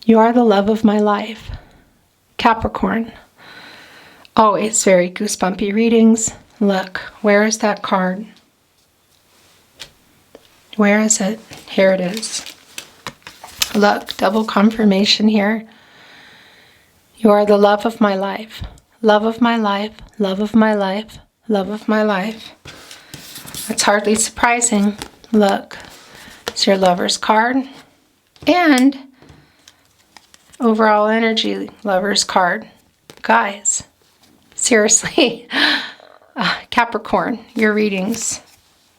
You are the love of my life. Capricorn. Always very goosebumpy readings. Look, where is that card? Where is it? Here it is. Look, double confirmation here. You are the love of my life. Love of my life. Love of my life. Love of my life. It's hardly surprising. Look, it's your lover's card. And overall energy lover's card. Guys, seriously, Capricorn, your readings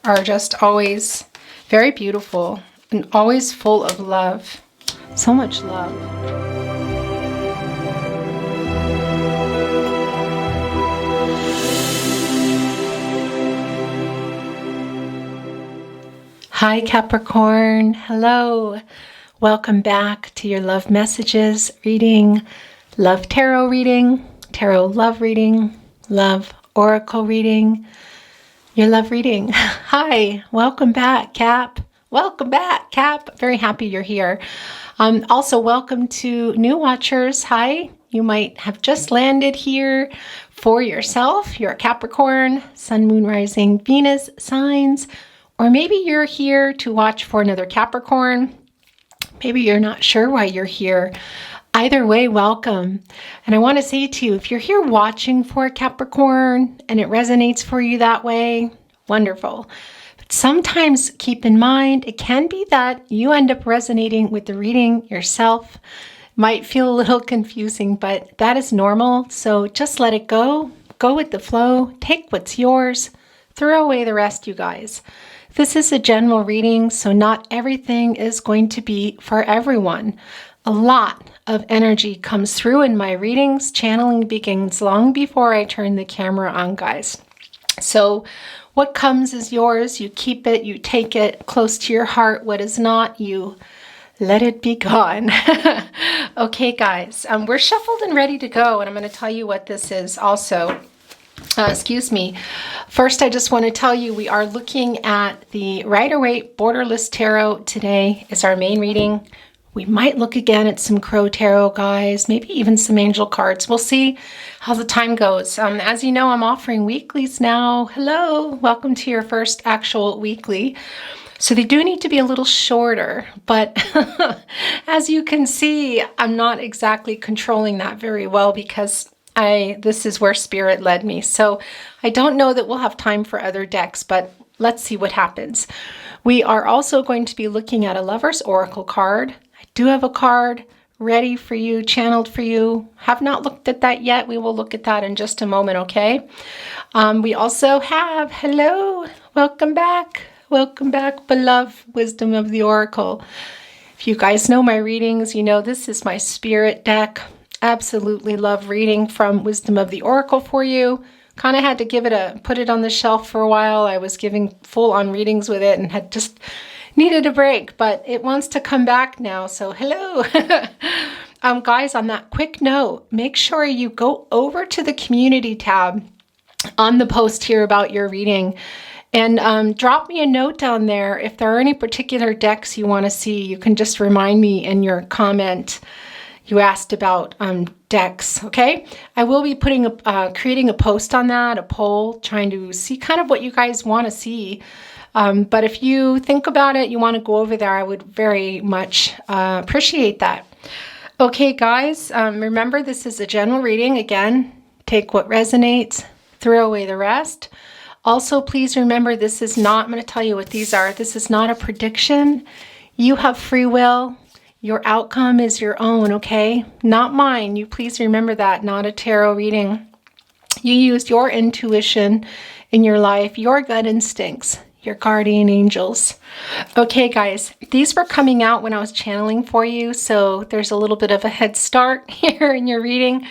are just always very beautiful and always full of love. So much love. Hi Capricorn, hello. Welcome back to your love messages reading, love tarot reading, tarot love reading, love oracle reading, your love reading. Hi, welcome back, Cap. Welcome back, Cap. Very happy you're here. Also, welcome to new watchers. Hi, you might have just landed here for yourself. You're a Capricorn, Sun, Moon, Rising, Venus signs, or maybe you're here to watch for another Capricorn. Maybe you're not sure why you're here. Either way, welcome. And I want to say to you, if you're here watching for a Capricorn and it resonates for you that way, wonderful. But sometimes keep in mind, it can be that you end up resonating with the reading yourself. Might feel a little confusing, but that is normal. So just let it go. Go with the flow. Take what's yours. Throw away the rest, you guys. This is a general reading, so not everything is going to be for everyone. A lot of energy comes through in my readings. Channeling begins long before I turn the camera on, guys. So what comes is yours. You keep it, you take it close to your heart. What is not, you let it be gone. Okay, guys, we're shuffled and ready to go, and I'm going to tell you what this is also. Excuse me. First, I just want to tell you we are looking at the Rider-Waite Borderless Tarot today. It's our main reading. We might look again at some Crow Tarot, guys, maybe even some angel cards. We'll see how the time goes. As you know, I'm offering weeklies now. Hello, welcome to your first actual weekly. So they do need to be a little shorter, but as you can see, I'm not exactly controlling that very well because this is where Spirit led me. So I don't know that we'll have time for other decks, but let's see what happens. We are also going to be looking at a Lover's Oracle card. I do have a card ready for you, channeled for you. Have not looked at that yet. We will look at that in just a moment, okay? We also have, hello, welcome back. Welcome back, beloved Wisdom of the Oracle. If you guys know my readings, you know this is my Spirit deck. Absolutely love reading from Wisdom of the Oracle for you. Kind of had to put it on the shelf for a while. I was giving full-on readings with it and had just needed a break, but it wants to come back now, so hello. Guys, on that quick note, make sure you go over to the community tab on the post here about your reading and drop me a note down there. If there are any particular decks you want to see, you can just remind me in your comment. You asked about decks, okay? I will be creating a post on that, a poll, trying to see kind of what you guys want to see. But if you think about it, you want to go over there, I would very much appreciate that. Okay, guys, remember this is a general reading. Again, take what resonates, throw away the rest. Also, please remember this is not, I'm going to tell you what these are. This is not a prediction. You have free will. Your outcome is your own, okay? Not mine. You please remember that, not a tarot reading. You used your intuition in your life, your gut instincts, your guardian angels. Okay, guys, these were coming out when I was channeling for you, so there's a little bit of a head start here in your reading.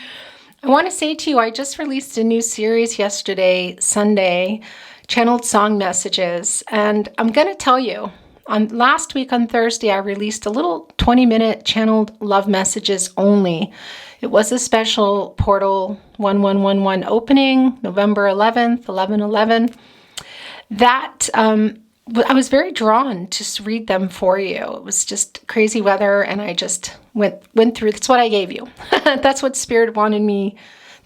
I want to say to you, I just released a new series yesterday, Sunday, Channeled Song Messages, and I'm going to tell you, last week on Thursday, I released a little 20-minute channeled love messages only. It was a special portal 1111 opening, November 11th, 11/11. That I was very drawn to read them for you. It was just crazy weather, and I just went through. That's what I gave you. That's what Spirit wanted me.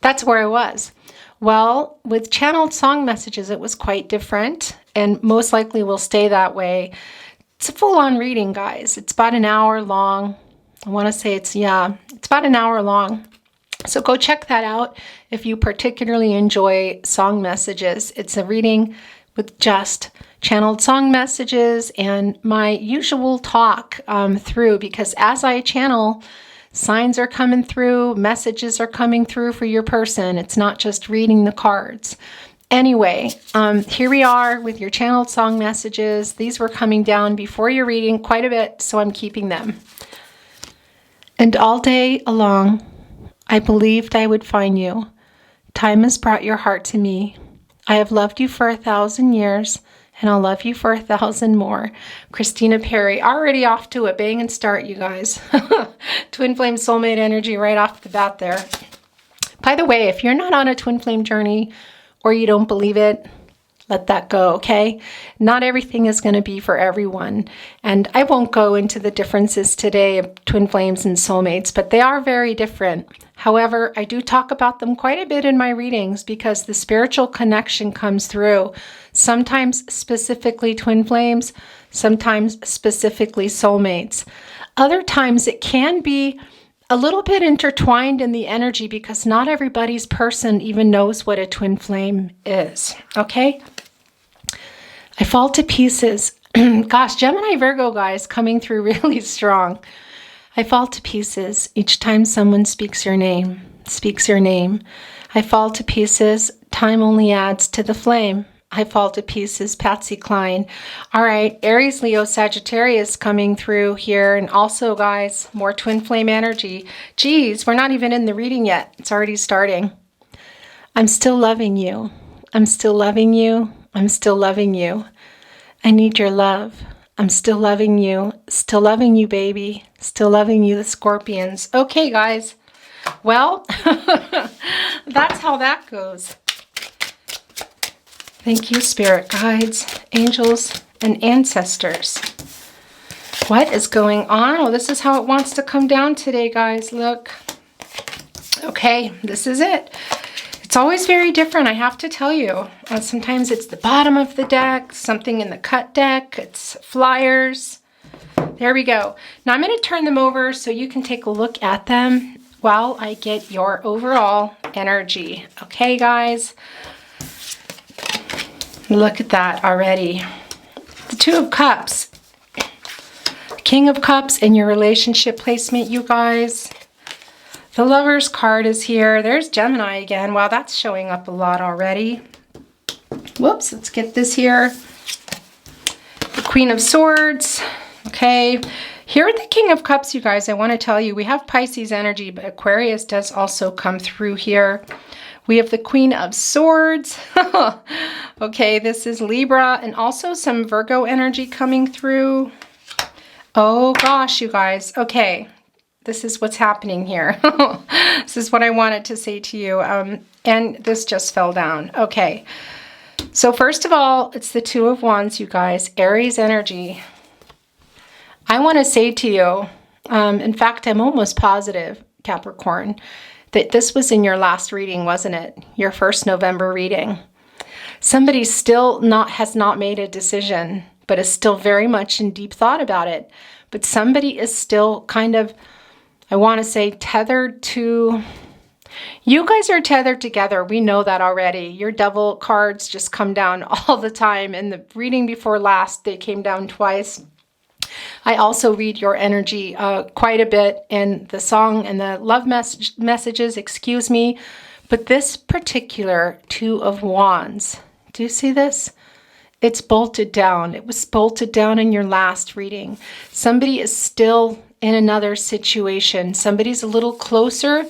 That's where I was. Well, with channeled song messages, it was quite different, and most likely will stay that way. It's a full-on reading, guys. It's about an hour long. I want to say it's about an hour long. So go check that out if you particularly enjoy song messages. It's a reading with just channeled song messages and my usual talk through, because as I channel, signs are coming through, messages are coming through for your person. It's not just reading the cards. Anyway, here we are with your channeled song messages. These were coming down before your reading quite a bit, so I'm keeping them. And all day along, I believed I would find you. Time has brought your heart to me. I have loved you for 1,000 years, and I'll love you for 1,000 more. Christina Perry, already off to a banging start, you guys. Twin flame soulmate energy right off the bat there. By the way, if you're not on a twin flame journey or you don't believe it, let that go, okay? Not everything is going to be for everyone. And I won't go into the differences today of twin flames and soulmates, but they are very different. However, I do talk about them quite a bit in my readings because the spiritual connection comes through. Sometimes specifically twin flames, sometimes specifically soulmates. Other times it can be a little bit intertwined in the energy because not everybody's person even knows what a twin flame is, okay? I fall to pieces. Gosh, Gemini Virgo, guys, coming through really strong. I fall to pieces each time someone speaks your name. I fall to pieces. Time only adds to the flame. I fall to pieces. Patsy Cline. All right, Aries, Leo, Sagittarius coming through here. And also, guys, more twin flame energy. Geez, we're not even in the reading yet. It's already starting. I'm still loving you. I'm still loving you. I'm still loving you. I need your love. I'm still loving you. Still loving you, baby. Still loving you, the Scorpions. Okay, guys. Well, that's how that goes. Thank you, spirit guides, angels, and ancestors. What is going on? Well, this is how it wants to come down today, guys. Look. Okay, this is it. It's always very different, I have to tell you. Sometimes it's the bottom of the deck, something in the cut deck, it's flyers. There we go. Now I'm going to turn them over so you can take a look at them while I get your overall energy. Okay, guys? Look at that already. The Two of Cups. King of Cups in your relationship placement, you guys. The Lover's card is here. There's Gemini again. Wow, that's showing up a lot already. Whoops, let's get this here. The Queen of Swords. Okay. Here at the King of Cups, you guys, I want to tell you, we have Pisces energy, but Aquarius does also come through here. We have the Queen of Swords. Okay, this is Libra, and also some Virgo energy coming through. Oh gosh, you guys. Okay. This is what's happening here. This is what I wanted to say to you. And this just fell down. Okay. So first of all, it's the Two of Wands, you guys. Aries energy. I want to say to you, in fact, I'm almost positive, Capricorn, that this was in your last reading, wasn't it? Your first November reading. Somebody still has not made a decision, but is still very much in deep thought about it. But somebody is still kind of, I want to say, tethered to, you guys are tethered together. We know that already. Your devil cards just come down all the time. In the reading before last, they came down twice. I also read your energy quite a bit in the song and the love messages, excuse me. But this particular Two of Wands, do you see this? It's bolted down. It was bolted down in your last reading. Somebody is still in another situation. Somebody's a little closer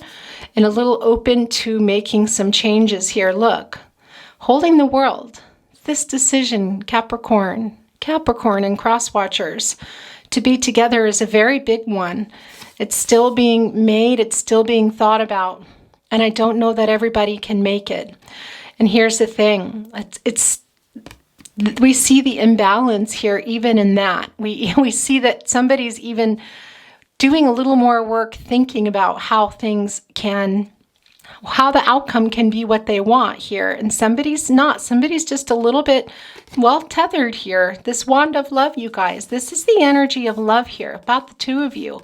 and a little open to making some changes here. Look, holding the world. This decision, Capricorn and cross watchers, to be together is a very big one. It's still being made. It's still being thought about. And I don't know that everybody can make it. And here's the thing. we see the imbalance here even in that. We see that somebody's even doing a little more work thinking about how the outcome can be what they want here. And somebody's not. Somebody's just a little bit, well, tethered here. This wand of love, you guys. This is the energy of love here, about the two of you.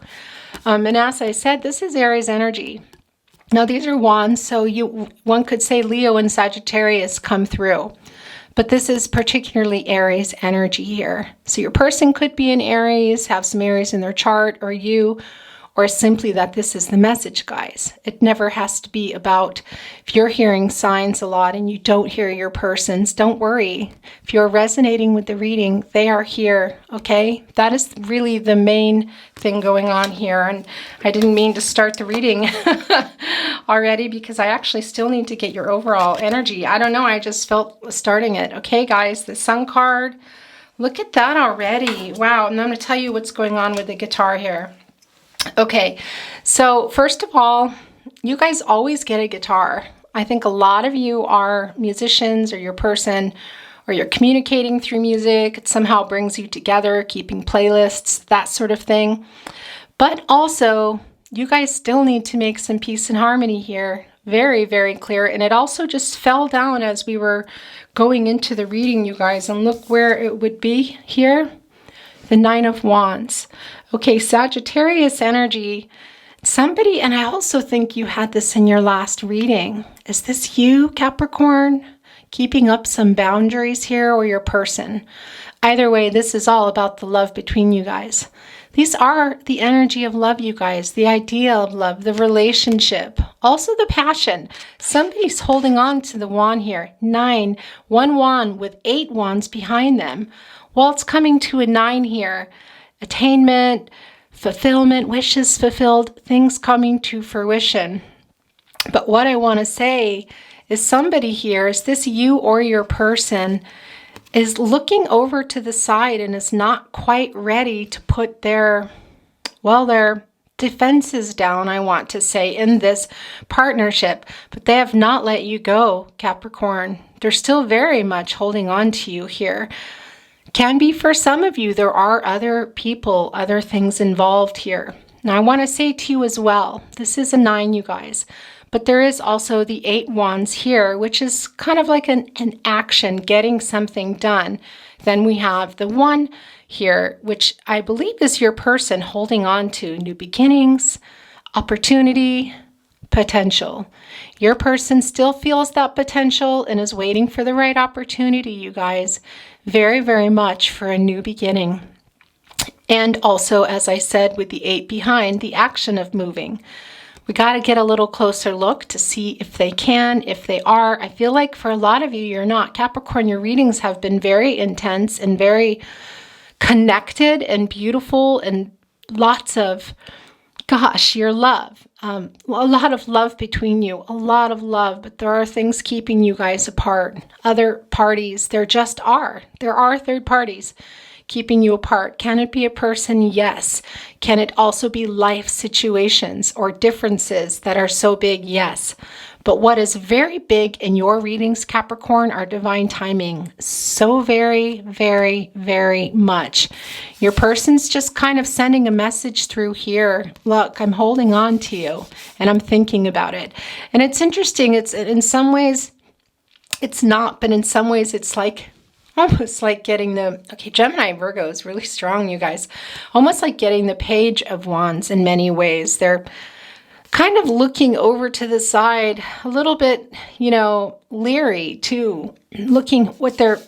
And as I said, this is Aries energy. Now, these are wands, so one could say Leo and Sagittarius come through. But this is particularly Aries energy here. So your person could be an Aries, have some Aries in their chart, or you, or simply that this is the message, guys. It never has to be about, if you're hearing signs a lot and you don't hear your persons, don't worry. If you're resonating with the reading, they are here, okay? That is really the main thing going on here. And I didn't mean to start the reading already because I actually still need to get your overall energy. I don't know, I just felt starting it. Okay, guys, the Sun card. Look at that already. Wow, and I'm going to tell you what's going on with the guitar here. Okay, so first of all, you guys always get a guitar. I think a lot of you are musicians, or your person, or you're communicating through music. It somehow brings you together, keeping playlists, that sort of thing. But also, you guys still need to make some peace and harmony here. Very, very clear. And it also just fell down as we were going into the reading, you guys. And look where it would be here. The Nine of Wands. Okay, Sagittarius energy. Somebody, and I also think you had this in your last reading. Is this you, Capricorn? Keeping up some boundaries here, or your person? Either way, this is all about the love between you guys. These are the energy of love, you guys. The idea of love, the relationship, also the passion. Somebody's holding on to the wand here. 9, one wand with 8 wands behind them. Well, it's coming to a 9 here. Attainment, fulfillment, wishes fulfilled, things coming to fruition. But what I want to say is somebody here, is this you or your person, is looking over to the side and is not quite ready to put their defenses down, I want to say, in this partnership. But they have not let you go, Capricorn. They're still very much holding on to you here. Can be for some of you. There are other people, other things involved here. Now, I want to say to you as well, this is a 9, you guys, but there is also the 8 wands here, which is kind of like an action, getting something done. Then we have the 1 here, which I believe is your person holding on to new beginnings, opportunity, potential. Your person still feels that potential and is waiting for the right opportunity, you guys. Very, very much for a new beginning. And also, as I said, with the 8 behind, the action of moving. We got to get a little closer look to see if they can, if they are. I feel like for a lot of you, you're not. Capricorn, your readings have been very intense and very connected and beautiful, and lots of, gosh, your love. A lot of love between you, a lot of love, but there are things keeping you guys apart. Other parties, there just are. There are third parties keeping you apart. Can it be a person? Yes. Can it also be life situations or differences that are so big? Yes. But what is very big in your readings, Capricorn, are divine timing. So very, very, very much. Your person's just kind of sending a message through here. Look, I'm holding on to you and I'm thinking about it. And it's interesting. It's in some ways, it's not, but in some ways it's like, almost like getting the, okay, Gemini, Virgo is really strong, you guys. Almost like getting the Page of Wands in many ways. They're kind of looking over to the side, a little bit, leery too, looking what they're,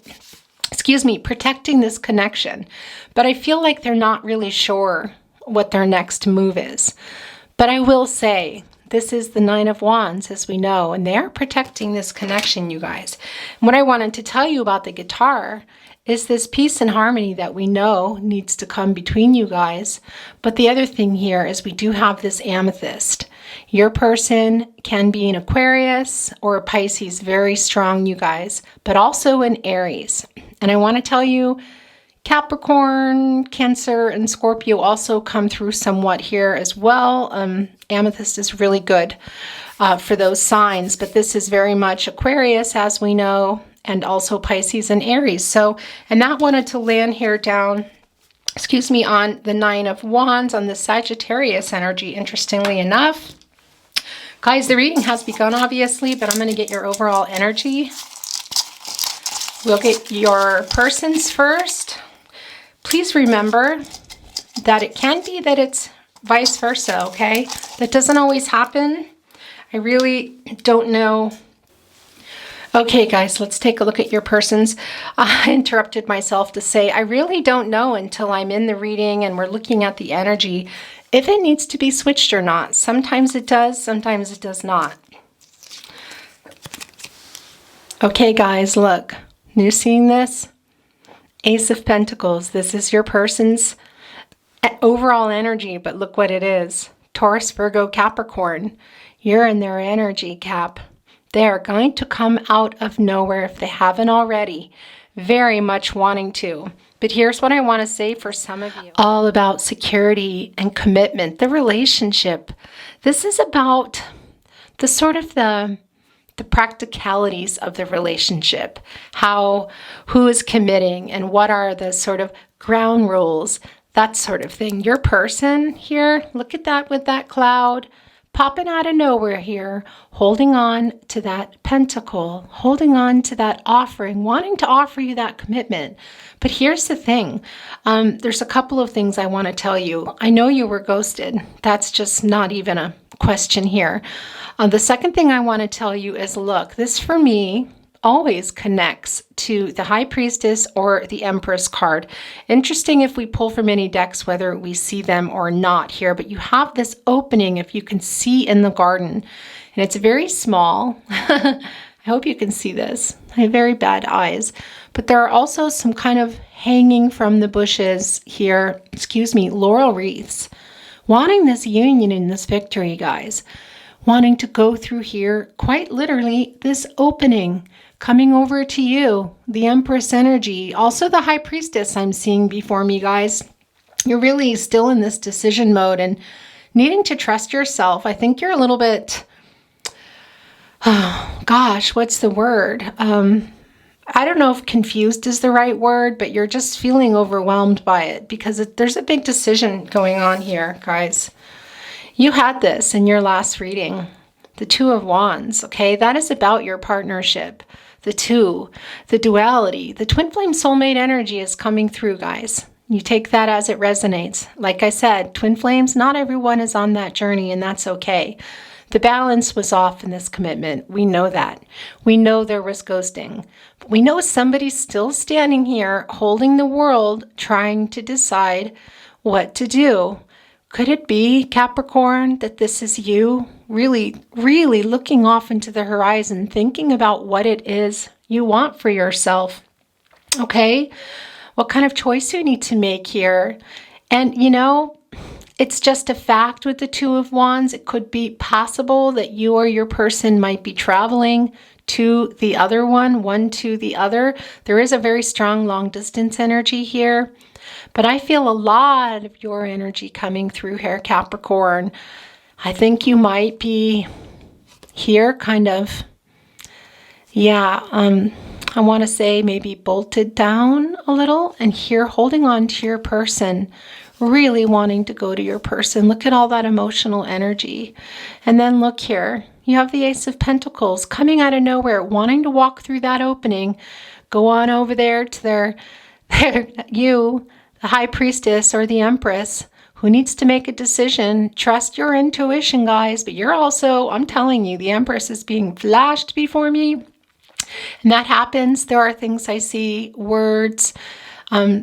protecting this connection. But I feel like they're not really sure what their next move is. But I will say, this is the 9 of Wands, as we know, and they're protecting this connection, you guys. And what I wanted to tell you about the guitar is this peace and harmony that we know needs to come between you guys. But the other thing here is we do have this amethyst. Your person can be an Aquarius or a Pisces, very strong, you guys, but also an Aries. And I want to tell you, Capricorn, Cancer, and Scorpio also come through somewhat here as well. Amethyst is really good for those signs, but this is very much Aquarius, as we know, and also Pisces and Aries. So, and that wanted to land here down, excuse me, on the Nine of Wands, on the Sagittarius energy, interestingly enough. Guys, the reading has begun, obviously, but I'm going to get your overall energy. We'll get your persons first. Please remember that it can be that it's vice versa, okay? That doesn't always happen. I really don't know. Okay, guys, let's take a look at your persons. I interrupted myself to say I really don't know until I'm in the reading and we're looking at the energy if it needs to be switched or not. Sometimes it does, sometimes it does not. Okay, guys, look. You seeing this? Ace of Pentacles. This is your person's overall energy, but look what it is. Taurus, Virgo, Capricorn. You're in their energy, Cap. They are going to come out of nowhere if they haven't already. Very much wanting to. But here's what I want to say for some of you. All about security and commitment, the relationship. This is about the sort of the practicalities of the relationship. Who is committing and what are the sort of ground rules, that sort of thing. Your person here, look at that with that cloud. Popping out of nowhere here, holding on to that pentacle, holding on to that offering, wanting to offer you that commitment. But here's the thing. There's a couple of things I want to tell you. I know you were ghosted. That's just not even a question here. The second thing I want to tell you is, look, this for me always connects to the High Priestess or the Empress card. Interesting if we pull from any decks whether we see them or not here, but you have this opening, if you can see, in the garden, and it's very small. I hope you can see this. I have very bad eyes, but there are also some kind of hanging from the bushes here, laurel wreaths, wanting this union and this victory, guys, wanting to go through here, quite literally, this opening coming over to you, the Empress energy. Also the High Priestess I'm seeing before me, guys. You're really still in this decision mode and needing to trust yourself. I think you're a little bit, oh gosh, what's the word? I don't know if confused is the right word, but you're just feeling overwhelmed by it because there's a big decision going on here, guys. You had this in your last reading, the Two of Wands, okay? That is about your partnership. The two, the duality, the twin flame soulmate energy is coming through, guys. You take that as it resonates. Like I said, twin flames, not everyone is on that journey, and that's okay. The balance was off in this commitment. We know that. We know there was ghosting. But we know somebody's still standing here holding the world, trying to decide what to do. Could it be, Capricorn, that this is you really, really looking off into the horizon, thinking about what it is you want for yourself? Okay? What kind of choice you need to make here? And, you know, it's just a fact with the Two of Wands. It could be possible that you or your person might be traveling to the other one to the other. There is a very strong long distance energy here. But I feel a lot of your energy coming through here, Capricorn. I think you might be here kind of, I want to say maybe bolted down a little, and here holding on to your person, really wanting to go to your person. Look at all that emotional energy. And then look here, you have the Ace of Pentacles coming out of nowhere, wanting to walk through that opening, go on over there to you, the High Priestess or the Empress, who needs to make a decision. Trust your intuition, guys, but you're also, I'm telling you, the Empress is being flashed before me. And that happens. There are things I see, words.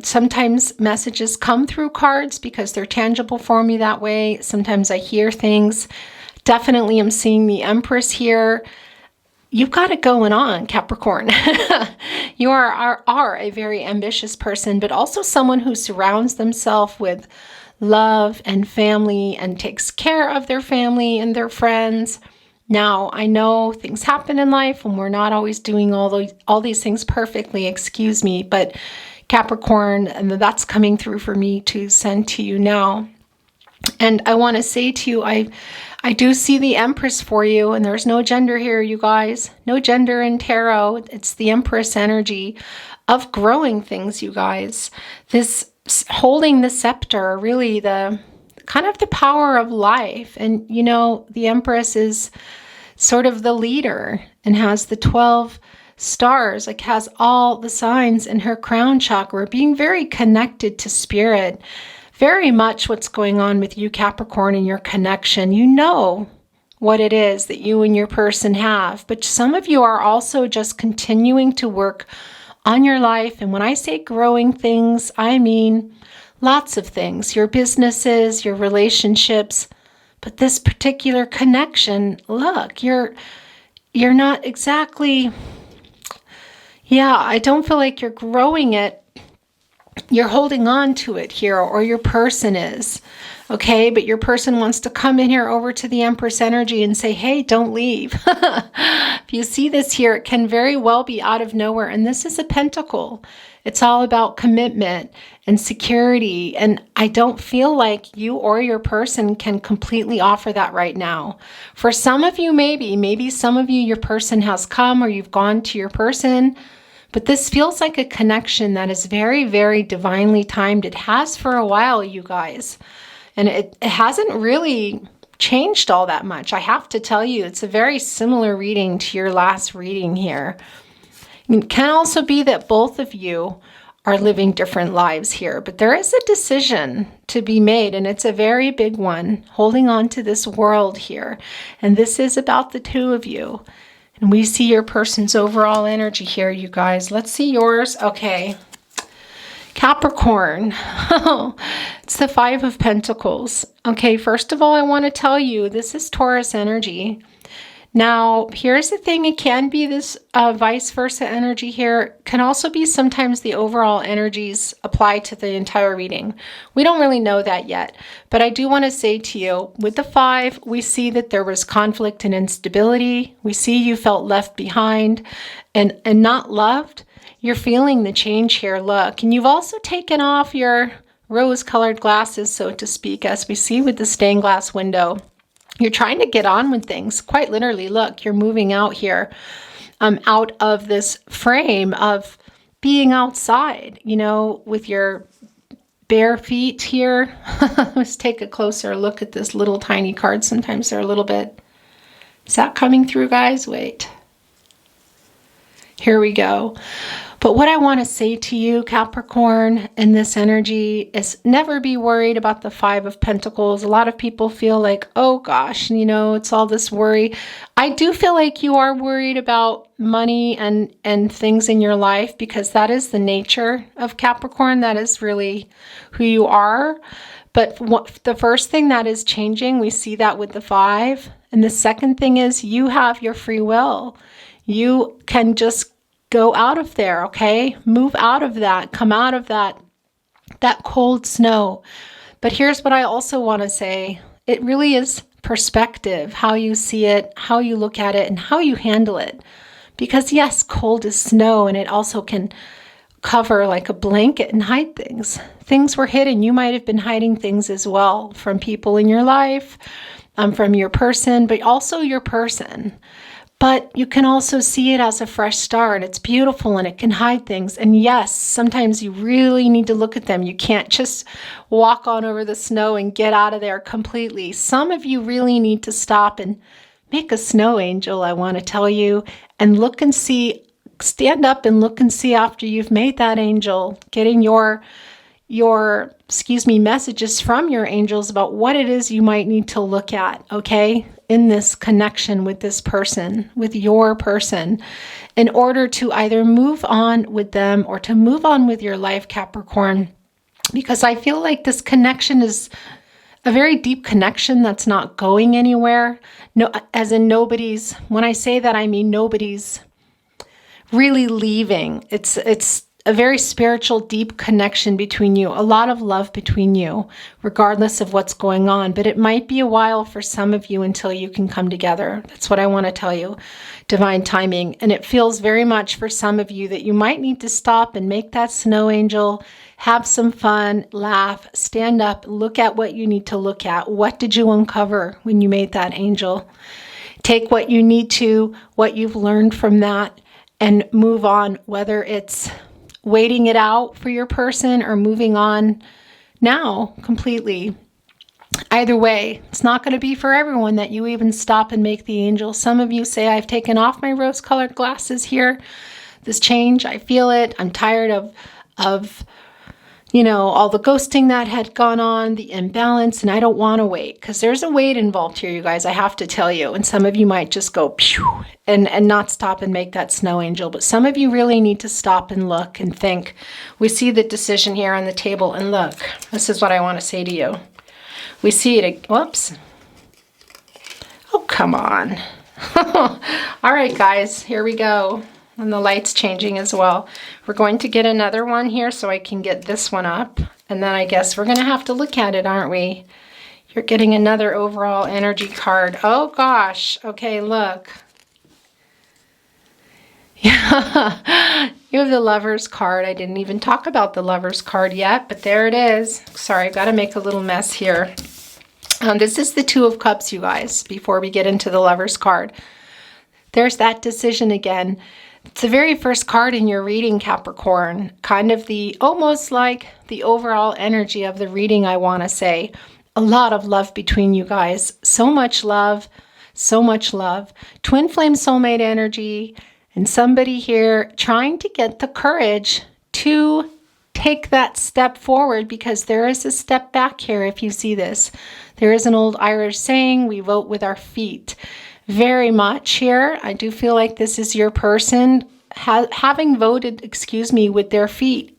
Sometimes messages come through cards because they're tangible for me that way. Sometimes I hear things. Definitely I'm seeing the Empress here. You've got it going on, Capricorn. You are a very ambitious person, but also someone who surrounds themselves with love and family and takes care of their family and their friends. Now, I know things happen in life and we're not always doing all these things perfectly, excuse me, but Capricorn, and that's coming through for me to send to you now. And I want to say to you, I do see the Empress for you, and there's no gender here, you guys. No gender in tarot. It's the Empress energy of growing things, you guys. This holding the scepter, really the kind of the power of life. And, you know, the Empress is sort of the leader and has the 12 stars, like has all the signs in her crown chakra, being very connected to spirit. Very much what's going on with you, Capricorn, and your connection. You know what it is that you and your person have, but some of you are also just continuing to work on your life. And when I say growing things, I mean lots of things, your businesses, your relationships, but this particular connection, look, you're not exactly, I don't feel like you're growing it. You're holding on to it here, or your person is, okay? But your person wants to come in here over to the Empress energy and say, hey, don't leave. If you see this here, it can very well be out of nowhere. And this is a pentacle. It's all about commitment and security. And I don't feel like you or your person can completely offer that right now. For some of you, maybe some of you, your person has come or you've gone to your person. But this feels like a connection that is very, very divinely timed. It has for a while, you guys. And it hasn't really changed all that much. I have to tell you, it's a very similar reading to your last reading here. It can also be that both of you are living different lives here. But there is a decision to be made, and it's a very big one, holding on to this world here. And this is about the two of you. And we see your person's overall energy here, you guys. Let's see yours. Okay. Capricorn. It's the Five of Pentacles. Okay, first of all, I want to tell you, this is Taurus energy. Now, here's the thing. It can be this vice versa energy here. Can also be sometimes the overall energies apply to the entire reading. We don't really know that yet. But I do want to say to you, with the 5, we see that there was conflict and instability. We see you felt left behind and not loved. You're feeling the change here. Look, and you've also taken off your rose-colored glasses, so to speak, as we see with the stained glass window. You're trying to get on with things, quite literally. Look, you're moving out here, out of this frame of being outside, you know, with your bare feet here. Let's take a closer look at this little tiny card. Sometimes they're a little bit, is that coming through, guys? Wait. Here we go. But what I want to say to you, Capricorn, in this energy is never be worried about the 5 of Pentacles. A lot of people feel like, oh gosh, you know, it's all this worry. I do feel like you are worried about money and things in your life, because that is the nature of Capricorn. That is really who you are. But the first thing that is changing, we see that with the 5. And the second thing is you have your free will. You can just go out of there, okay? Move out of that. Come out of that cold snow. But here's what I also want to say. It really is perspective, how you see it, how you look at it, and how you handle it. Because yes, cold is snow, and it also can cover like a blanket and hide things. Things were hidden. You might have been hiding things as well from people in your life, from your person, but also your person. But you can also see it as a fresh start. It's beautiful and it can hide things. And yes, sometimes you really need to look at them. You can't just walk on over the snow and get out of there completely. Some of you really need to stop and make a snow angel, I want to tell you, and look and see, stand up and look and see after you've made that angel, getting your messages from your angels about what it is you might need to look at, okay? In this connection with this person, with your person, in order to either move on with them or to move on with your life, Capricorn. Because I feel like this connection is a very deep connection that's not going anywhere. No, as in nobody's, when I say that, I mean nobody's really leaving. It's a very spiritual, deep connection between you, a lot of love between you, regardless of what's going on. But it might be a while for some of you until you can come together. That's what I want to tell you, divine timing. And it feels very much for some of you that you might need to stop and make that snow angel, have some fun, laugh, stand up, look at what you need to look at. What did you uncover when you made that angel? Take what you need to, what you've learned from that, and move on, whether it's waiting it out for your person or moving on now completely. Either way, it's not going to be for everyone that you even stop and make the angel. Some of you say, I've taken off my rose-colored glasses here. This change, I feel it. I'm tired of all the ghosting that had gone on, the imbalance, and I don't want to wait, because there's a wait involved here, you guys, I have to tell you. And some of you might just go pew and not stop and make that snow angel. But some of you really need to stop and look and think. We see the decision here on the table, and look, this is what I want to say to you. We see it, whoops. Oh, come on. All right, guys, here we go. And the light's changing as well. We're going to get another one here so I can get this one up. And then I guess we're going to have to look at it, aren't we? You're getting another overall energy card. Oh, gosh. Okay, look. Yeah, you have the Lover's card. I didn't even talk about the Lover's card yet, but there it is. Sorry, I've got to make a little mess here. This is the Two of Cups, you guys, before we get into the Lover's card. There's that decision again. It's the very first card in your reading, Capricorn. Kind of almost like the overall energy of the reading, I want to say. A lot of love between you guys. So much love. So much love. Twin flame soulmate energy. And somebody here trying to get the courage to take that step forward, because there is a step back here if you see this. There is an old Irish saying, we vote with our feet. Very much here. I do feel like this is your person having voted, with their feet.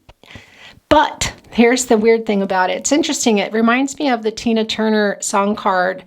But here's the weird thing about it. It's interesting. It reminds me of the Tina Turner song card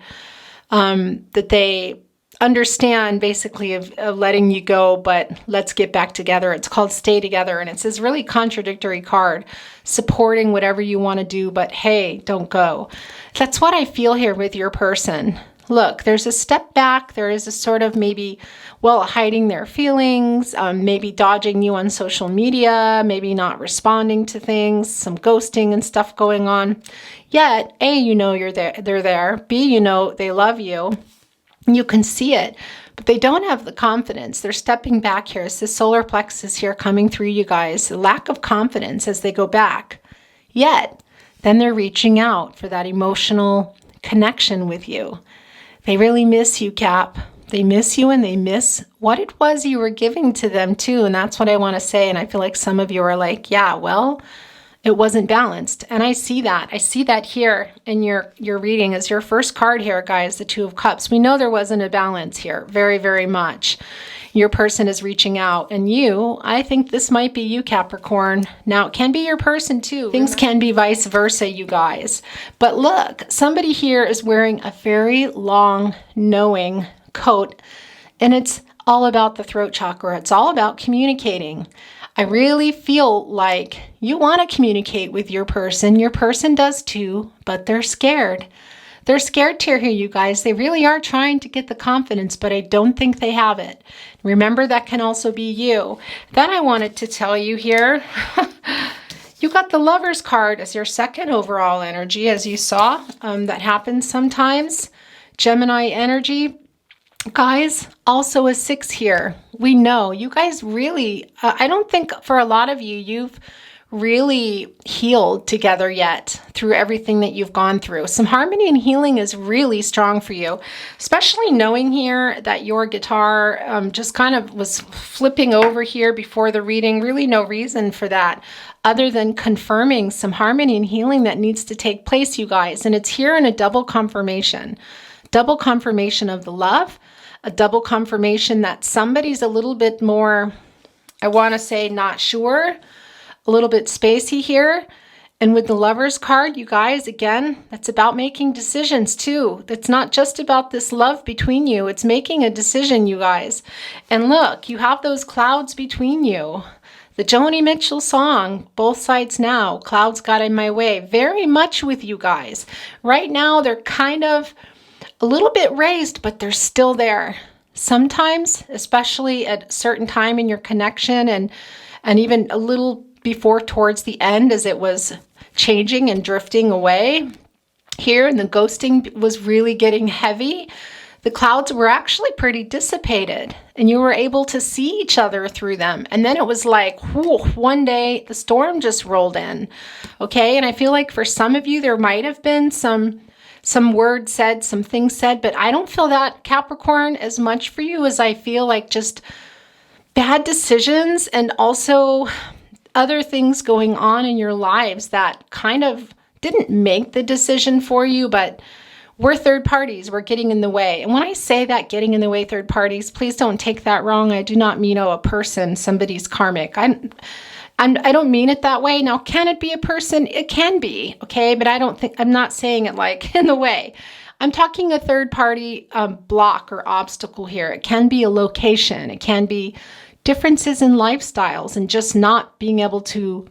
that they understand basically of letting you go, but let's get back together. It's called Stay Together, and it's this really contradictory card, supporting whatever you want to do, but hey, don't go. That's what I feel here with your person. Look, there's a step back. There is a sort of maybe, hiding their feelings, maybe dodging you on social media, maybe not responding to things, some ghosting and stuff going on. Yet, A, you're there, they're there. B, they love you. You can see it, but they don't have the confidence. They're stepping back here. It's the solar plexus here coming through you guys. The lack of confidence as they go back. Yet, then they're reaching out for that emotional connection with you. They really miss you, Cap. They miss you, and they miss what it was you were giving to them too. And that's what I want to say. And I feel like some of you are like, yeah, it wasn't balanced. And I see that. I see that here in your reading as your first card here, guys, the Two of Cups. We know there wasn't a balance here, very, very much. Your person is reaching out, and I think this might be you, Capricorn. Now, it can be your person too. Things can be vice versa, you guys. But look, somebody here is wearing a very long, knowing coat, and it's all about the throat chakra. It's all about communicating. I really feel like you want to communicate with your person. Your person does too, but they're scared. They're scared to hear you guys. They really are trying to get the confidence, but I don't think they have it. Remember, that can also be you. Then I wanted to tell you here, you got the Lover's card as your second overall energy, as you saw. That happens sometimes. Gemini energy. Guys, also a 6 here. We know you guys really, I don't think for a lot of you, you've really healed together yet through everything that you've gone through. Some harmony and healing is really strong for you, especially knowing here that your guitar just kind of was flipping over here before the reading. Really no reason for that other than confirming some harmony and healing that needs to take place, you guys. And it's here in a double confirmation of the love, a double confirmation that somebody's a little bit more, I want to say, not sure, a little bit spacey here. And with the Lover's card, you guys, again, that's about making decisions too. That's not just about this love between you. It's making a decision, you guys. And look, you have those clouds between you. The Joni Mitchell song, Both Sides Now, Clouds Got in My Way, very much with you guys. Right now, they're kind of a little bit raised, but they're still there. Sometimes, especially at a certain time in your connection and even a little before towards the end as it was changing and drifting away here, and the ghosting was really getting heavy, the clouds were actually pretty dissipated and you were able to see each other through them. And then it was like, whew, one day the storm just rolled in. Okay. And I feel like for some of you, there might have been some words said, some things said, but I don't feel that, Capricorn, as much for you as I feel like just bad decisions and also other things going on in your lives that kind of didn't make the decision for you, but we're third parties, we're getting in the way. And when I say that, getting in the way, third parties, please don't take that wrong. I do not mean, a person, somebody's karmic. I don't mean it that way. Now, can it be a person? It can be, okay? But I'm not saying it like in the way. I'm talking a third party block or obstacle here. It can be a location. It can be differences in lifestyles and just not being able to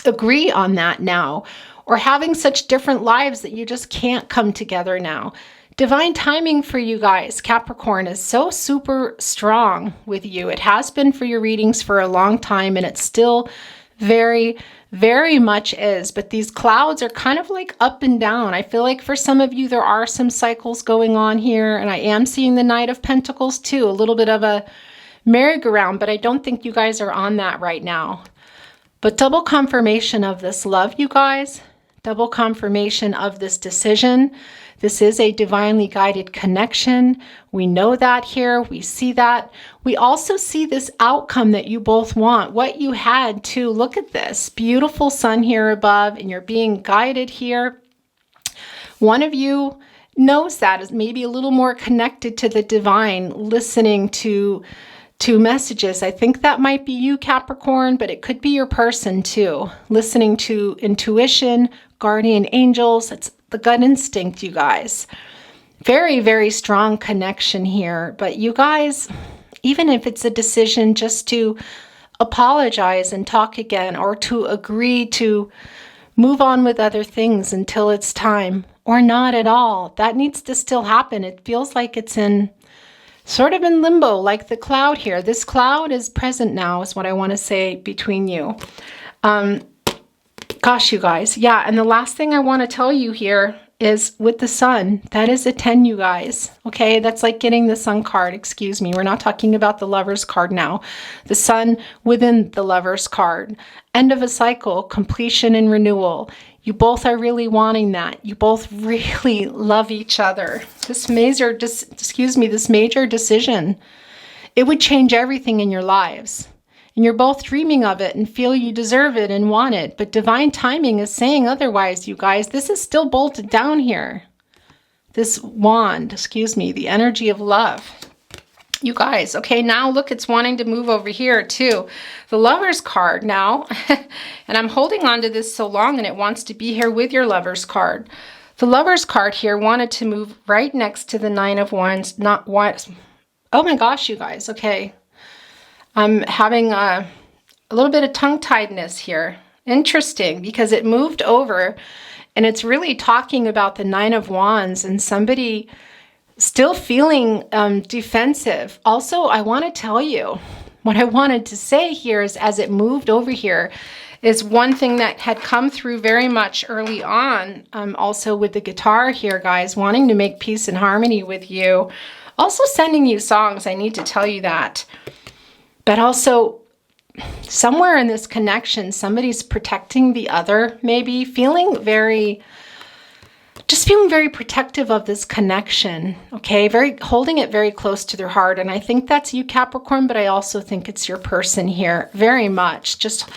agree on that now, or having such different lives that you just can't come together now. Divine timing for you guys, Capricorn, is so super strong with you. It has been for your readings for a long time, and it still very, very much is. But these clouds are kind of like up and down. I feel like for some of you, there are some cycles going on here, and I am seeing the Knight of Pentacles too, a little bit of a merry-go-round, but I don't think you guys are on that right now. But double confirmation of this love, you guys. Double confirmation of this decision. This is a divinely guided connection. We know that here. We see that. We also see this outcome that you both want. What you had to look at this beautiful sun here above, and you're being guided here. One of you knows that, is maybe a little more connected to the divine, listening to messages. I think that might be you, Capricorn, but it could be your person too. Listening to intuition, guardian angels. It's the gut instinct, you guys. Very, very strong connection here. But you guys, even if it's a decision just to apologize and talk again, or to agree to move on with other things until it's time, or not at all, that needs to still happen. It feels like it's sort of in limbo, like the cloud here. This cloud is present now, is what I want to say between you. Gosh, you guys. Yeah, and the last thing I want to tell you here is with the sun. That is a 10, you guys. Okay, that's like getting the sun card. Excuse me. We're not talking about the lover's card now. The sun within the lover's card. End of a cycle, completion and renewal. You both are really wanting that. You both really love each other. This major decision, it would change everything in your lives. And you're both dreaming of it and feel you deserve it and want it. But divine timing is saying otherwise, you guys. This is still bolted down here. This wand, the energy of love. You guys, okay, now look, it's wanting to move over here too. The Lover's card now, and I'm holding on to this so long, and it wants to be here with your Lover's card. The Lover's card here wanted to move right next to the Nine of Wands, not what? Oh my gosh, you guys, okay. I'm having a little bit of tongue-tiedness here. Interesting, because it moved over, and it's really talking about the Nine of Wands and somebody still feeling defensive. Also, I want to tell you, what I wanted to say here is, as it moved over here, is one thing that had come through very much early on, also with the guitar here, guys, wanting to make peace and harmony with you. Also sending you songs, I need to tell you that. But also, somewhere in this connection, somebody's protecting the other, maybe feeling very protective of this connection, okay? Holding it very close to their heart. And I think that's you, Capricorn, but I also think it's your person here, very much. Just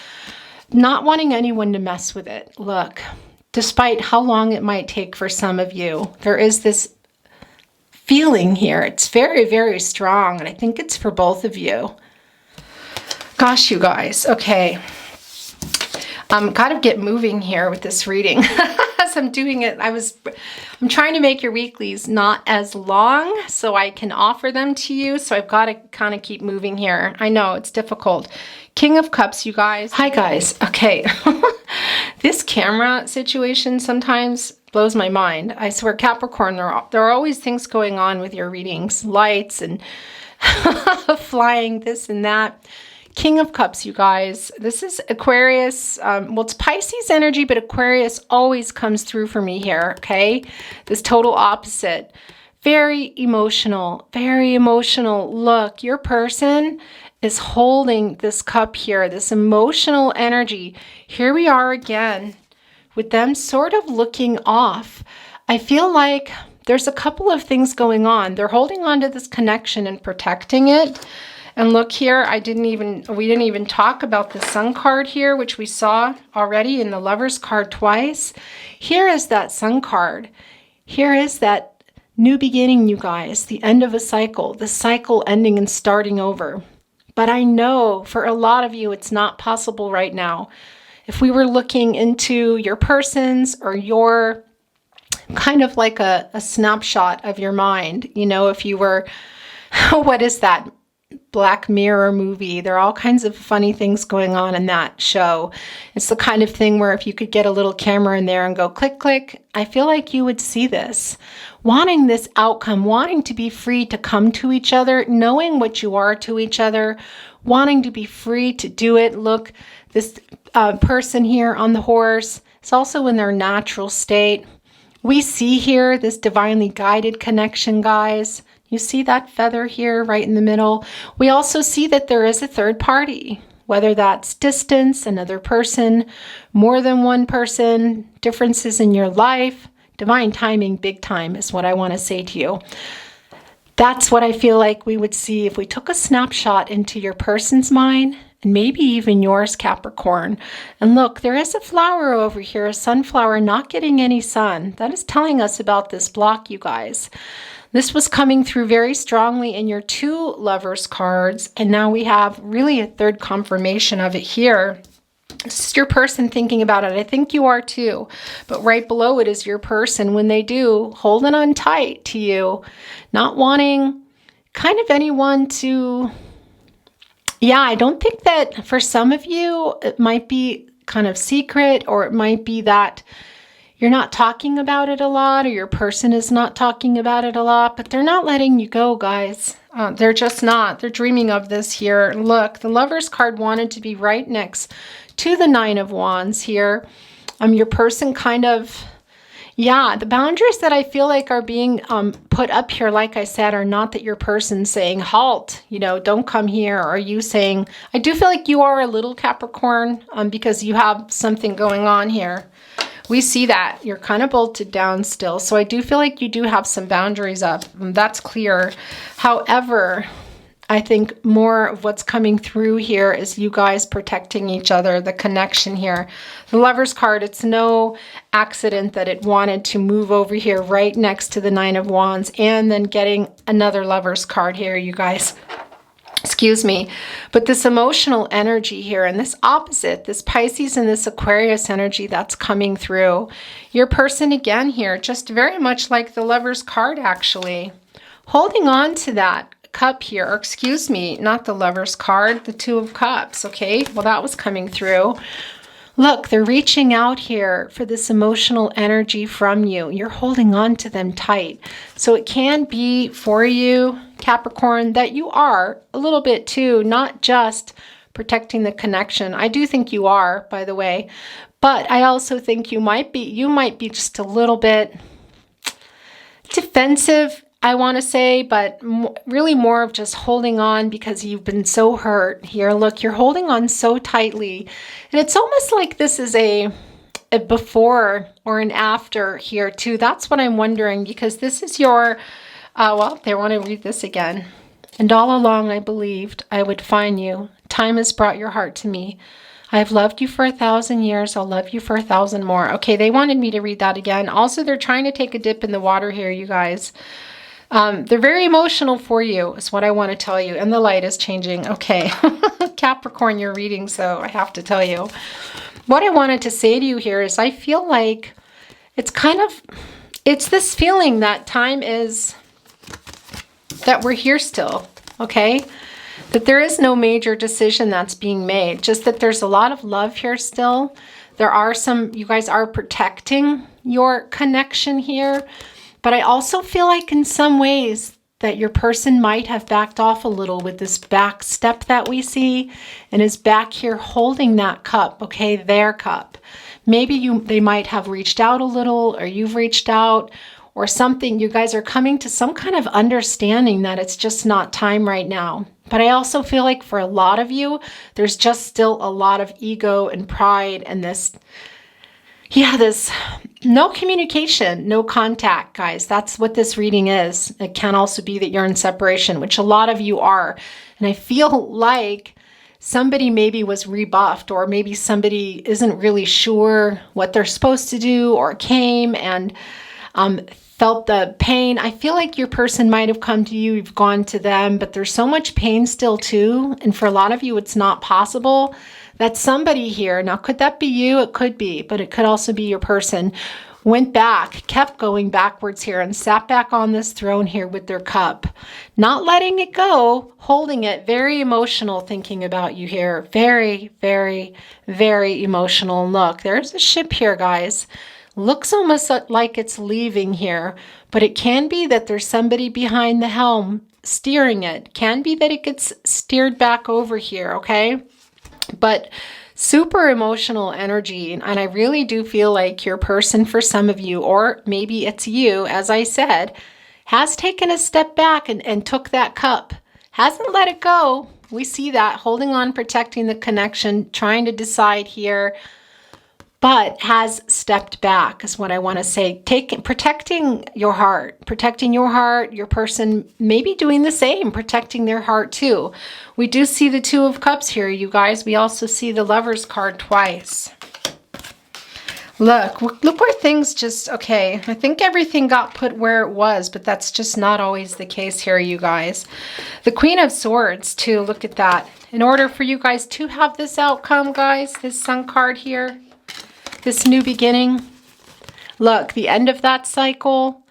not wanting anyone to mess with it. Look, despite how long it might take for some of you, there is this feeling here. It's very, very strong, and I think it's for both of you. Gosh, you guys, okay. Gotta get moving here with this reading. As I'm doing it, I'm trying to make your weeklies not as long so I can offer them to you. So I've got to kind of keep moving here. I know it's difficult. King of Cups, you guys. Hi, guys. Okay. This camera situation sometimes blows my mind. I swear, Capricorn, there are always things going on with your readings, lights and flying, this and that. King of Cups, you guys. This is Aquarius. Well, it's Pisces energy, but Aquarius always comes through for me here, okay? This total opposite. Very emotional, very emotional. Look, your person is holding this cup here, this emotional energy. Here we are again with them sort of looking off. I feel like there's a couple of things going on. They're holding on to this connection and protecting it. And look here, we didn't even talk about the Sun card here, which we saw already in the Lovers card twice. Here is that Sun card. Here is that new beginning, you guys, the end of a cycle, the cycle ending and starting over. But I know for a lot of you, it's not possible right now. If we were looking into your persons or your kind of like a snapshot of your mind, you know, if you were, what is that? Black Mirror movie. There are all kinds of funny things going on in that show. It's the kind of thing where if you could get a little camera in there and go click, click, I feel like you would see this. Wanting this outcome, wanting to be free to come to each other, knowing what you are to each other, wanting to be free to do it. Look, this person here on the horse is also in their natural state. We see here this divinely guided connection, guys. You see that feather here right in the middle? We also see that there is a third party, whether that's distance, another person, more than one person, differences in your life. Divine timing, big time is what I want to say to you. That's what I feel like we would see if we took a snapshot into your person's mind and maybe even yours, Capricorn. And look, there is a flower over here, a sunflower not getting any sun. That is telling us about this block, you guys. This was coming through very strongly in your 2 Lovers cards, and now we have really a third confirmation of it here. This is your person thinking about it. I think you are too, but right below it is your person when they do, holding on tight to you, not wanting kind of anyone to, yeah, I don't think that for some of you, it might be kind of secret, or it might be that you're not talking about it a lot, or your person is not talking about it a lot, but they're not letting you go, guys. They're just not. They're dreaming of this here. Look, the Lovers card wanted to be right next to the 9 of Wands here. Your person kind of, yeah, the boundaries that I feel like are being put up here, like I said, are not that your person's saying, halt, you know, don't come here. Or you saying, I do feel like you are a little Capricorn because you have something going on here. We see that you're kind of bolted down still. So I do feel like you do have some boundaries up. That's clear. However, I think more of what's coming through here is you guys protecting each other, the connection here. The Lovers card, it's no accident that it wanted to move over here right next to the 9 of Wands and then getting another Lovers card here, you guys. Excuse me, but this emotional energy here and this opposite, this Pisces and this Aquarius energy that's coming through. Your person again here, just very much like the Lovers card actually, holding on to that cup here, or excuse me, not the Lovers card, the 2 of Cups, okay? Well, that was coming through. Look, they're reaching out here for this emotional energy from you. You're holding on to them tight. So it can be for you, Capricorn, that you are a little bit too, not just protecting the connection. I do think you are, by the way, but I also think you might be just a little bit defensive, I want to say, but really more of just holding on because you've been so hurt here. Look, you're holding on so tightly. And it's almost like this is a before or an after here too. That's what I'm wondering, because this is your, well, they want to read this again. And all along I believed I would find you. Time has brought your heart to me. I have loved you for 1,000 years. I'll love you for 1,000 more. Okay, they wanted me to read that again. Also, they're trying to take a dip in the water here, you guys. They're very emotional for you, is what I want to tell you. And the light is changing. Okay. Capricorn, you're reading, so I have to tell you. What I wanted to say to you here is I feel like it's it's this feeling that time is, that we're here still, okay? That there is no major decision that's being made. Just that there's a lot of love here still. There are you guys are protecting your connection here. But I also feel like in some ways, that your person might have backed off a little with this back step that we see, and is back here holding that cup, okay, their cup. Maybe they might have reached out a little, or you've reached out, or something. You guys are coming to some kind of understanding that it's just not time right now. But I also feel like for a lot of you, there's just still a lot of ego and pride and this no communication, no contact, guys. That's what this reading is. It can also be that you're in separation, which a lot of you are. And I feel like somebody maybe was rebuffed, or maybe somebody isn't really sure what they're supposed to do, or came and felt the pain. I feel like your person might have come to you, you've gone to them, but there's so much pain still too. And for a lot of you, it's not possible that somebody here, now could that be you? It could be, but it could also be your person, went back, kept going backwards here, and sat back on this throne here with their cup, not letting it go, holding it, very emotional, thinking about you here. Very, very, very emotional. And look, there's a ship here, guys. Looks almost like it's leaving here, but it can be that there's somebody behind the helm steering it. Can be that it gets steered back over here, okay? But super emotional energy. And I really do feel like your person, for some of you, or maybe it's you, as I said, has taken a step back and took that cup. Hasn't let it go. We see that, holding on, protecting the connection, trying to decide here, but has stepped back is what I want to say. Protecting your heart, your person maybe doing the same, protecting their heart too. We do see the Two of Cups here, you guys. We also see the Lover's card twice. Look where things just, okay, I think everything got put where it was, but that's just not always the case here, you guys. The Queen of Swords too, look at that. In order for you guys to have this outcome, guys, this Sun card here, this new beginning, look, the end of that cycle.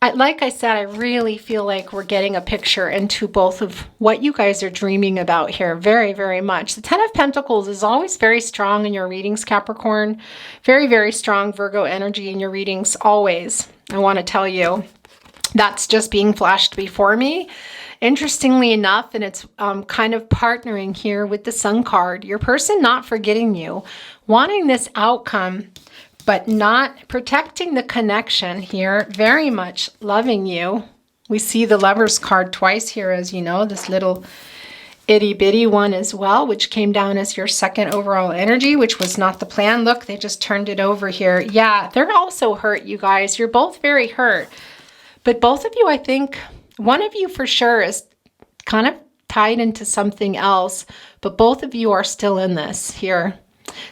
Like I said, I really feel like we're getting a picture into both of what you guys are dreaming about here very, very much. The Ten of Pentacles is always very strong in your readings, Capricorn. Very, very strong Virgo energy in your readings, always. I want to tell you, that's just being flashed before me. Interestingly enough, and it's kind of partnering here with the Sun card, your person not forgetting you, wanting this outcome, but not protecting the connection here, very much loving you. We see the Lover's card twice here, as you know, this little itty bitty one as well, which came down as your second overall energy, which was not the plan. Look, they just turned it over here. Yeah, they're also hurt, you guys. You're both very hurt. But both of you, I think, one of you for sure is kind of tied into something else, but both of you are still in this here.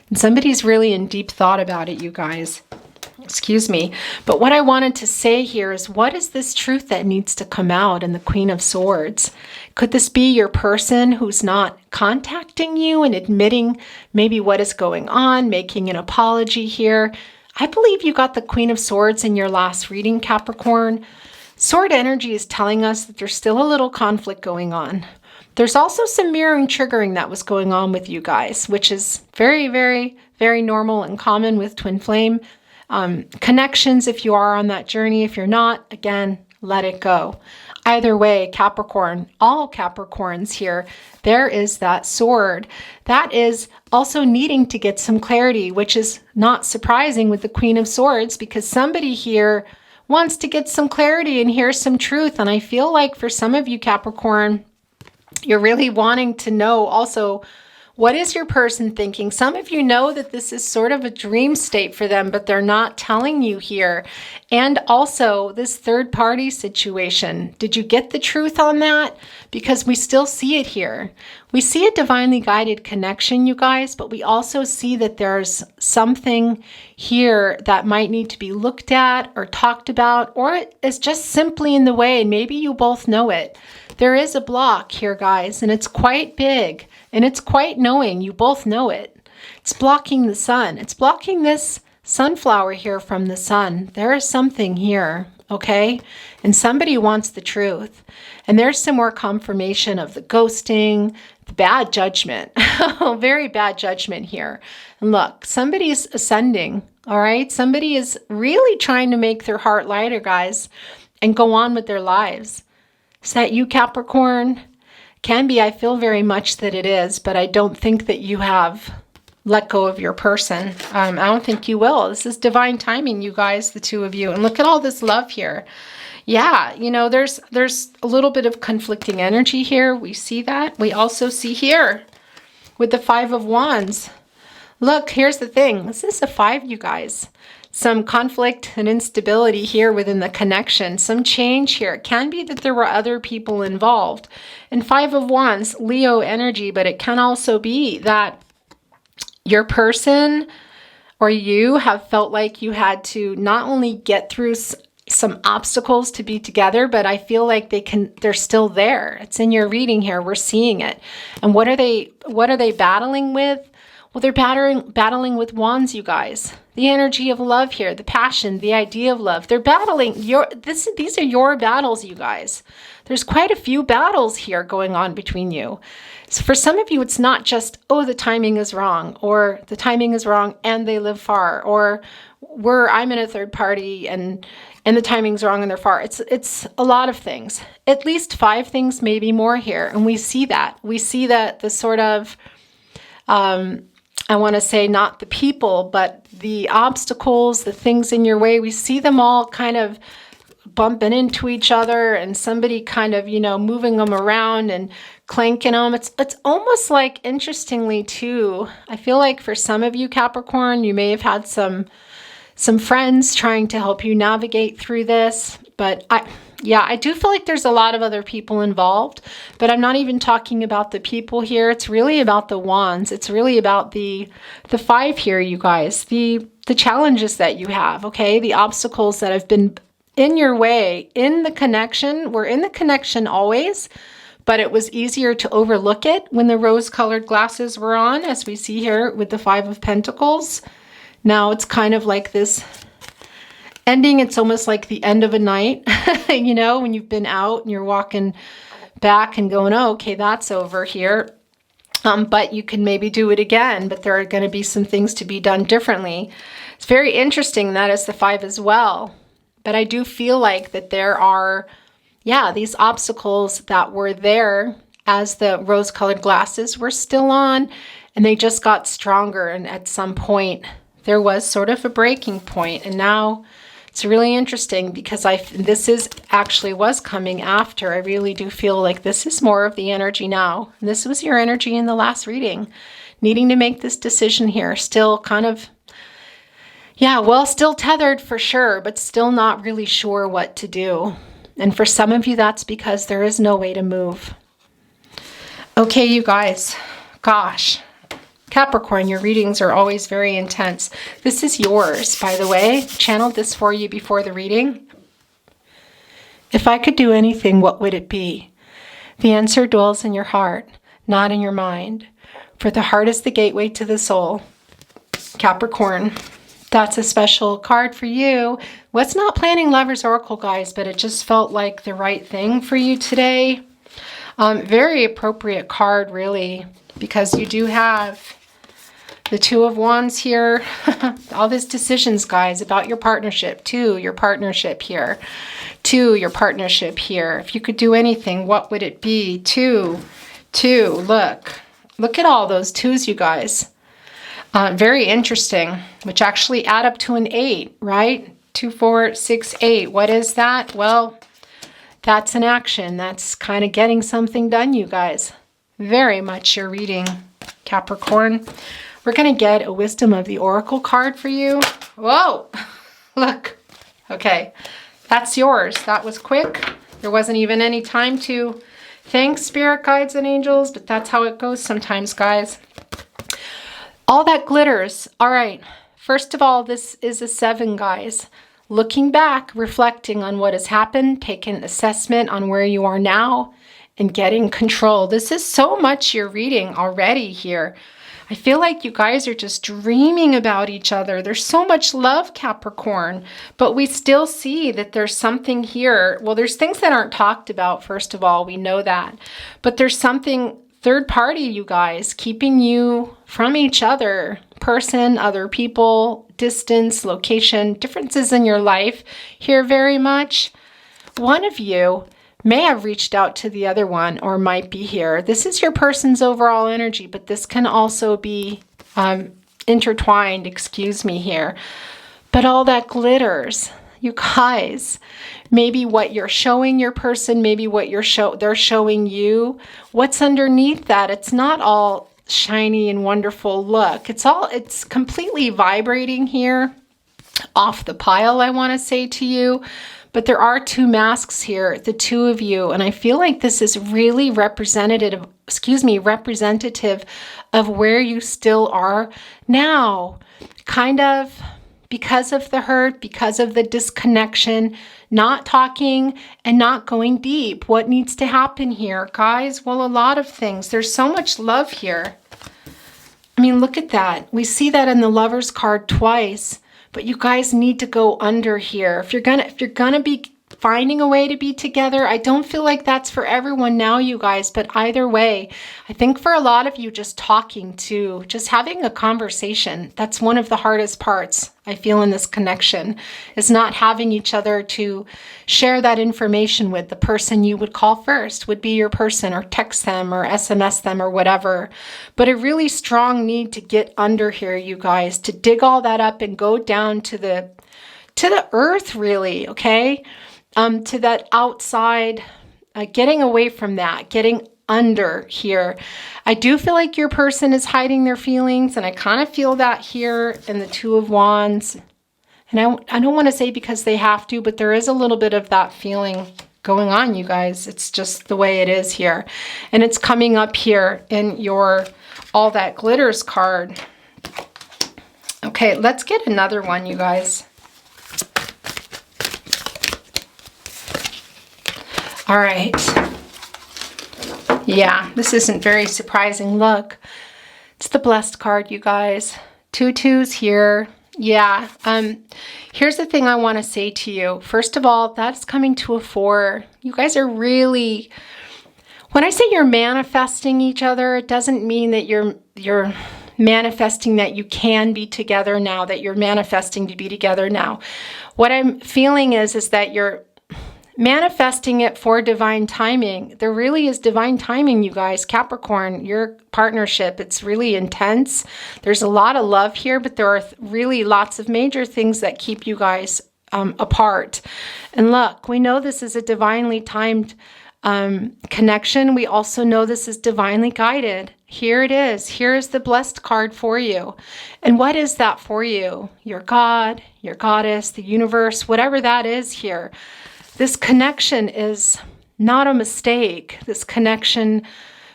And somebody's really in deep thought about it, you guys. Excuse me. But what I wanted to say here is, what is this truth that needs to come out in the Queen of Swords? Could this be your person who's not contacting you and admitting maybe what is going on, making an apology here? I believe you got the Queen of Swords in your last reading, Capricorn. Sword energy is telling us that there's still a little conflict going on. There's also some mirroring triggering that was going on with you guys, which is very, very, very normal and common with twin flame connections if you are on that journey. If you're not, again, let it go. Either way, Capricorn, all Capricorns here, there is that sword. That is also needing to get some clarity, which is not surprising with the Queen of Swords, because somebody here wants to get some clarity and hear some truth. And I feel like for some of you, Capricorn, you're really wanting to know also, what is your person thinking? Some of you know that this is sort of a dream state for them, but they're not telling you here. And also this third party situation. Did you get the truth on that? Because we still see it here. We see a divinely guided connection, you guys, but we also see that there's something here that might need to be looked at or talked about, or it is just simply in the way, and maybe you both know it. There is a block here, guys, and it's quite big, and it's quite knowing. You both know it. It's blocking the sun. It's blocking this sunflower here from the sun. There is something here, okay? And somebody wants the truth. And there's some more confirmation of the ghosting, the bad judgment. Very bad judgment here. And look, somebody's ascending, all right? Somebody is really trying to make their heart lighter, guys, and go on with their lives. Is that you, Capricorn? Can be. I feel very much that it is, but I don't think that you have let go of your person. I don't think you will. This is divine timing, you guys, the two of you. And look at all this love here. Yeah, you know, there's a little bit of conflicting energy here. We see that. We also see here with the Five of Wands. Look, here's the thing. This is a 5, you guys. Some conflict and instability here within the connection. Some change here. It can be that there were other people involved. And 5 of Wands, Leo energy, but it can also be that your person or you have felt like you had to not only get through some obstacles to be together, but I feel like they're still there. It's in your reading here. We're seeing it. And what are they battling with? Well, they're battling with wands, you guys. The energy of love here, the passion, the idea of love. They're battling these are your battles, you guys. There's quite a few battles here going on between you. So for some of you, it's not just, oh, the timing is wrong, or the timing is wrong and they live far, or I'm in a third party and the timing's wrong and they're far. It's a lot of things. At least 5 things, maybe more here. And we see that. We see that the sort of, I want to say not the people, but the obstacles, the things in your way, we see them all kind of bumping into each other and somebody kind of, moving them around and clanking them. It's almost like, interestingly too, I feel like for some of you, Capricorn, you may have had some friends trying to help you navigate through this, but I do feel like there's a lot of other people involved, but I'm not even talking about the people here. It's really about the wands. It's really about the 5 here, you guys, the challenges that you have, okay? The obstacles that have been in your way, in the connection. We're in the connection always, but it was easier to overlook it when the rose-colored glasses were on, as we see here with the 5 of Pentacles. Now it's kind of like this ending. It's almost like the end of a night, when you've been out and you're walking back and going, oh, okay, that's over here. But you can maybe do it again, but there are going to be some things to be done differently. It's very interesting. That is the 5 as well. But I do feel like that there are, these obstacles that were there as the rose-colored glasses were still on, and they just got stronger. And at some point, there was sort of a breaking point. And now it's really interesting because this was coming after. I really do feel like this is more of the energy now. And this was your energy in the last reading, needing to make this decision here. Still kind of, still tethered for sure, but still not really sure what to do. And for some of you, that's because there is no way to move. Okay, you guys, gosh. Capricorn, your readings are always very intense. This is yours, by the way. Channeled this for you before the reading. If I could do anything, what would it be? The answer dwells in your heart, not in your mind. For the heart is the gateway to the soul. Capricorn, that's a special card for you. Was not planning Lover's Oracle, guys, but it just felt like the right thing for you today. Very appropriate card, really, because you do have the 2 of Wands here. All these decisions, guys, about your partnership. 2, your partnership here. 2, your partnership here. If you could do anything, what would it be? 2. Look at all those 2s, you guys. Very interesting, which actually add up to an 8, right? 2, 4, 6, 8. What is that? Well, that's an action. That's kind of getting something done, you guys. Very much your reading, Capricorn. We're going to get a Wisdom of the Oracle card for you. Whoa, look. Okay, that's yours. That was quick. There wasn't even any time to thank spirit guides and angels, but that's how it goes sometimes, guys. All that glitters. All right, first of all, this is a 7, guys. Looking back, reflecting on what has happened, taking assessment on where you are now, and getting control. This is so much your reading already here. I feel like you guys are just dreaming about each other. There's so much love, Capricorn, but we still see that there's something here. Well, there's things that aren't talked about, first of all, we know that. But there's something third party, you guys, keeping you from each other, person, other people, distance, location, differences in your life here very much. One of you may have reached out to the other one or might be here. This is your person's overall energy, but this can also be intertwined, excuse me here. But all that glitters, you guys, maybe what you're showing your person, maybe what they're showing you, what's underneath that. It's not all shiny and wonderful look. It's completely vibrating here off the pile, I want to say to you. But there are two masks here, the two of you, and I feel like this is really representative of where you still are now. Kind of because of the hurt, because of the disconnection, not talking and not going deep. What needs to happen here, guys? Well, a lot of things. There's so much love here. I mean, look at that. We see that in the Lover's card twice. But you guys need to go under here. If you're gonna be finding a way to be together, I don't feel like that's for everyone now, you guys, but either way, I think for a lot of you, just talking to, just having a conversation, that's one of the hardest parts I feel in this connection, is not having each other to share that information with. The person you would call first would be your person, or text them or SMS them or whatever. But a really strong need to get under here, you guys, to dig all that up and go down to the earth, really, okay? To that outside, getting away from that, getting under here. I do feel like your person is hiding their feelings, and I kind of feel that here in the Two of Wands. And I don't want to say because they have to, but there is a little bit of that feeling going on, you guys. It's just the way it is here. And it's coming up here in your All That Glitters card. Okay, let's get another one, you guys. All right. Yeah, this isn't very surprising. Look, it's the Blessed card, you guys. 2 2s here. Yeah. Here's the thing I want to say to you. First of all, that's coming to a 4. You guys are really, when I say you're manifesting each other, it doesn't mean that you're manifesting that you can be together now, that you're manifesting to be together now. What I'm feeling is that you're manifesting it for divine timing. There really is divine timing, you guys. Capricorn, your partnership, it's really intense. There's a lot of love here, but there are really lots of major things that keep you guys apart. And look, we know this is a divinely timed connection. We also know this is divinely guided. Here it is. Here is the Blessed card for you. And what is that for you? Your God, your goddess, the universe, whatever that is here. This connection is not a mistake. This connection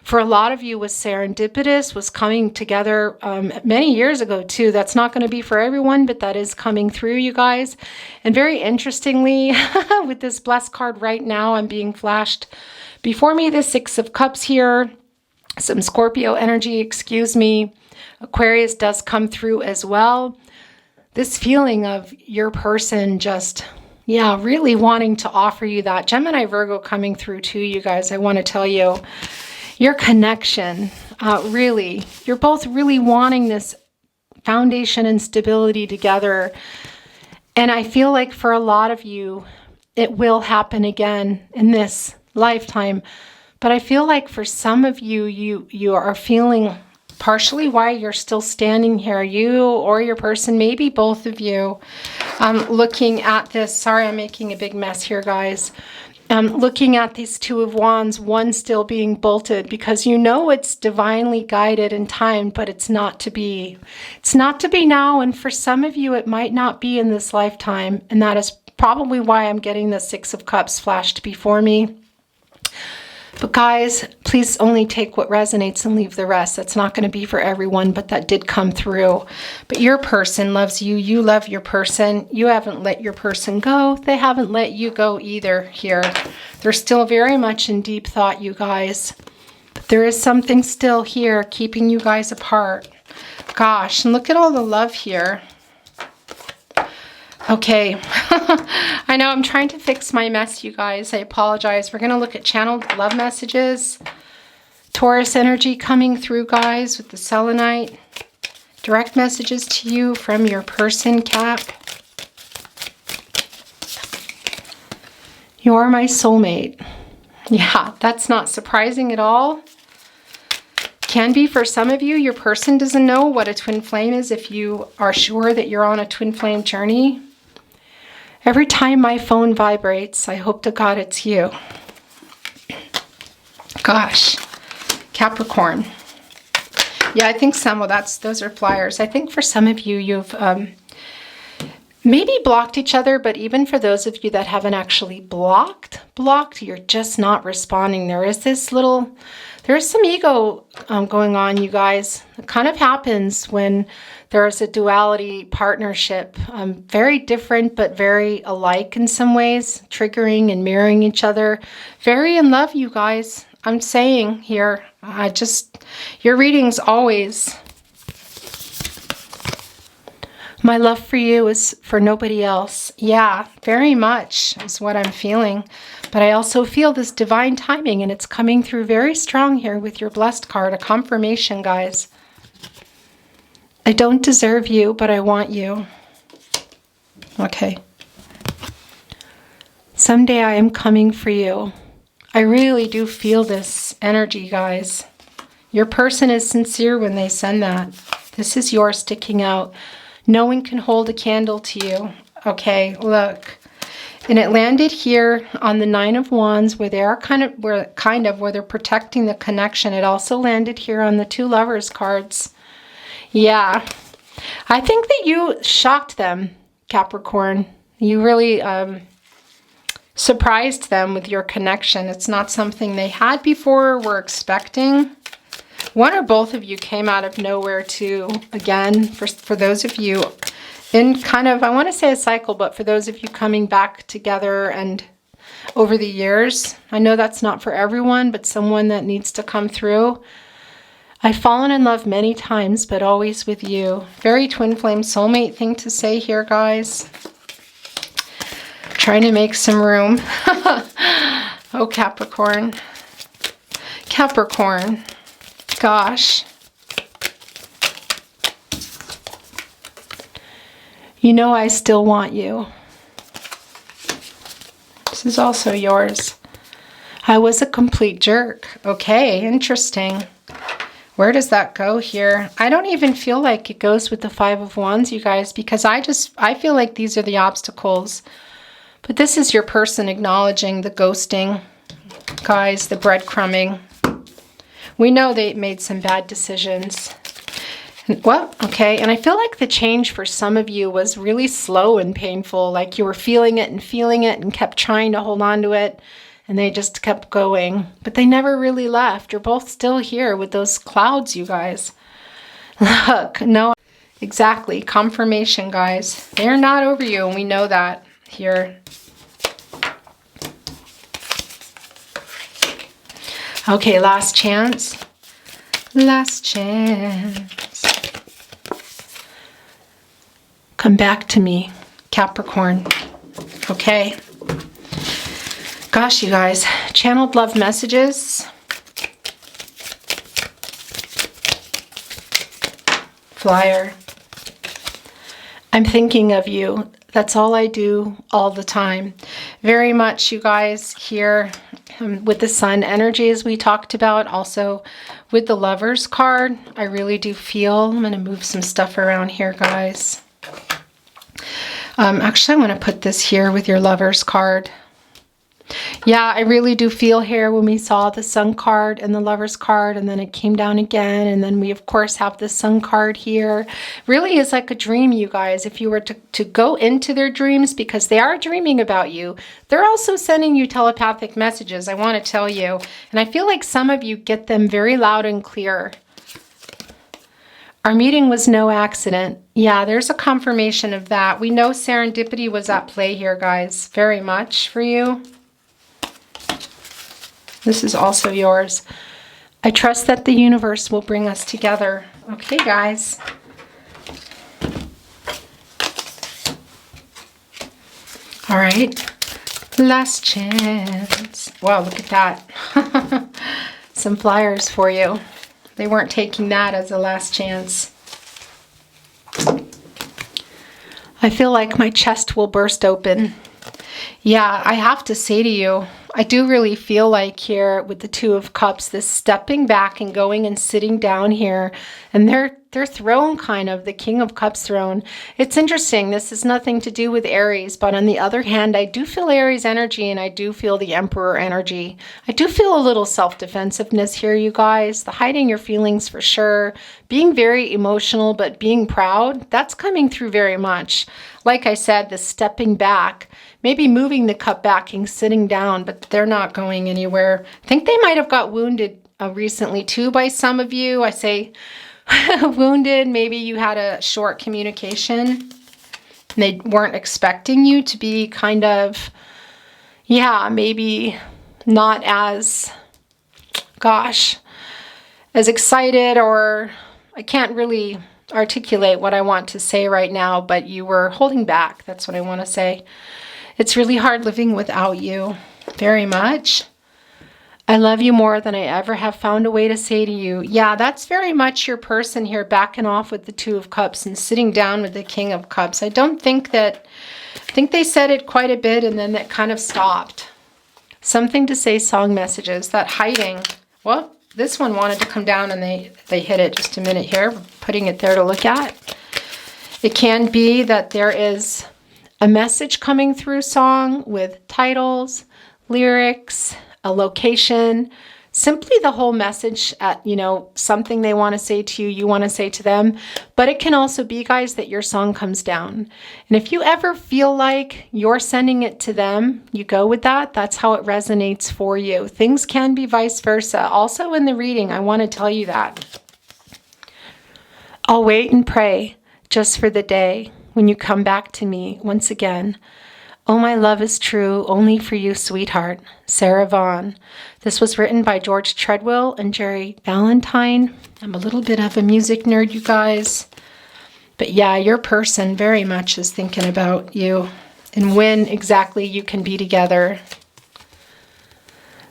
for a lot of you was serendipitous, was coming together many years ago too. That's not going to be for everyone, but that is coming through, you guys. And very interestingly, with this Blessed card right now, I'm being flashed before me, the 6 of Cups here, some Scorpio energy, excuse me. Aquarius does come through as well. This feeling of your person just, yeah, really wanting to offer you that. Gemini, Virgo coming through too, you guys. I want to tell you, your connection, really, you're both really wanting this foundation and stability together. And I feel like for a lot of you, it will happen again in this lifetime. But I feel like for some of you, you are feeling partially why you're still standing here, you or your person, maybe both of you, looking at this. Sorry, I'm making a big mess here, guys. Looking at these 2 of Wands, one still being bolted, because you know it's divinely guided and timed, but it's not to be. It's not to be now, and for some of you, it might not be in this lifetime, and that is probably why I'm getting the 6 of Cups flashed before me. But guys, please only take what resonates and leave the rest. That's not going to be for everyone, but that did come through. But your person loves you. You love your person. You haven't let your person go. They haven't let you go either here. They're still very much in deep thought, you guys. But there is something still here keeping you guys apart. Gosh, and look at all the love here. Okay, I know I'm trying to fix my mess, you guys. I apologize. We're going to look at channeled love messages. Taurus energy coming through, guys, with the selenite. Direct messages to you from your person, Cap. You are my soulmate. Yeah, that's not surprising at all. Can be for some of you. Your person doesn't know what a twin flame is if you are sure that you're on a twin flame journey. Every time my phone vibrates, I hope to God it's you. Gosh, Capricorn. Yeah, I think some, well, those are flyers. I think for some of you, you've maybe blocked each other, but even for those of you that haven't actually blocked, you're just not responding. There is some ego going on, you guys. It kind of happens when there's a duality partnership. Very different, but very alike in some ways, triggering and mirroring each other. Very in love, you guys. I'm saying here, your readings always. My love for you is for nobody else. Yeah, very much is what I'm feeling. But I also feel this divine timing, and it's coming through very strong here with your blessed card, a confirmation, guys. I don't deserve you, but I want you. Okay. Someday I am coming for you. I really do feel this energy, guys. Your person is sincere when they send that. This is yours sticking out. No one can hold a candle to you. Okay, look. And it landed here on the Nine of Wands where they are where they're protecting the connection. It also landed here on the Two Lovers cards. Yeah. I think that you shocked them, Capricorn. You really surprised them with your connection. It's not something they had before or were expecting. One or both of you came out of nowhere too. Again, for those of you in kind of, I want to say a cycle, but for those of you coming back together and over the years, I know that's not for everyone, but someone that needs to come through. I've fallen in love many times, but always with you. Very twin flame soulmate thing to say here, guys. Trying to make some room. Oh, Capricorn. Capricorn. Gosh. You know I still want you. This is also yours. I was a complete jerk. Okay, interesting. Where does that go here? I don't even feel like it goes with the Five of Wands, you guys, because I feel like these are the obstacles. But this is your person acknowledging the ghosting, guys, the breadcrumbing. We know they made some bad decisions. Well, okay, and I feel like the change for some of you was really slow and painful, like you were feeling it and kept trying to hold on to it, and they just kept going. But they never really left. You're both still here with those clouds, you guys. Look, no, exactly, confirmation, guys. They're not over you, and we know that here. Okay, last chance. Last chance. Come back to me, Capricorn. Okay. Gosh, you guys. Channeled love messages. Flyer. I'm thinking of you. That's all I do all the time. Very much, you guys, here with the sun energy as we talked about. Also with the Lovers card, I really do feel, I'm going to move some stuff around here, guys. Actually, I want to put this here with your Lovers card. Yeah, I really do feel here when we saw the Sun card and the Lovers card, and then it came down again, and then we of course have the Sun card here. Really is like a dream, you guys. If you were to go into their dreams, because they are dreaming about you, they're also sending you telepathic messages, I want to tell you. And I feel like some of you get them very loud and clear. Our meeting was no accident. Yeah, there's a confirmation of that. We know serendipity was at play here, guys, very much for you. This is also yours. I trust that the universe will bring us together. Okay, guys. All right. Last chance. Wow, look at that. Some flyers for you. They weren't taking that as a last chance. I feel like my chest will burst open. Yeah, I have to say to you, I do really feel like here with the Two of Cups, this stepping back and going and sitting down here, and their throne, kind of the King of Cups throne. It's interesting. This has nothing to do with Aries, but on the other hand, I do feel Aries energy, and I do feel the Emperor energy. I do feel a little self-defensiveness here, you guys. The hiding your feelings for sure. Being very emotional, but being proud, that's coming through very much. Like I said, the stepping back, maybe moving the cup back and sitting down, but they're not going anywhere. I think they might have got wounded recently too by some of you. I say wounded, maybe you had a short communication and they weren't expecting you to be kind of, yeah, maybe not as, gosh, as excited, or I can't really articulate what I want to say right now, but you were holding back. That's what I want to say. It's really hard living without you, very much. I love you more than I ever have found a way to say to you. Yeah, that's very much your person here, backing off with the Two of Cups and sitting down with the King of Cups. I think they said it quite a bit and then that kind of stopped. Something to say, song messages, that hiding. Well, this one wanted to come down and they hit it. Just a minute here, putting it there to look at. It can be that there is a message coming through song with titles, lyrics, a location, simply the whole message at, something they want to say to you, you want to say to them. But it can also be, guys, that your song comes down. And if you ever feel like you're sending it to them, you go with that. That's how it resonates for you. Things can be vice versa. Also in the reading, I want to tell you that. I'll wait and pray just for the day when you come back to me once again. Oh, my love is true, only for you, sweetheart. Sarah Vaughan. This was written by George Treadwell and Jerry Valentine. I'm a little bit of a music nerd, you guys. But yeah, your person very much is thinking about you and when exactly you can be together.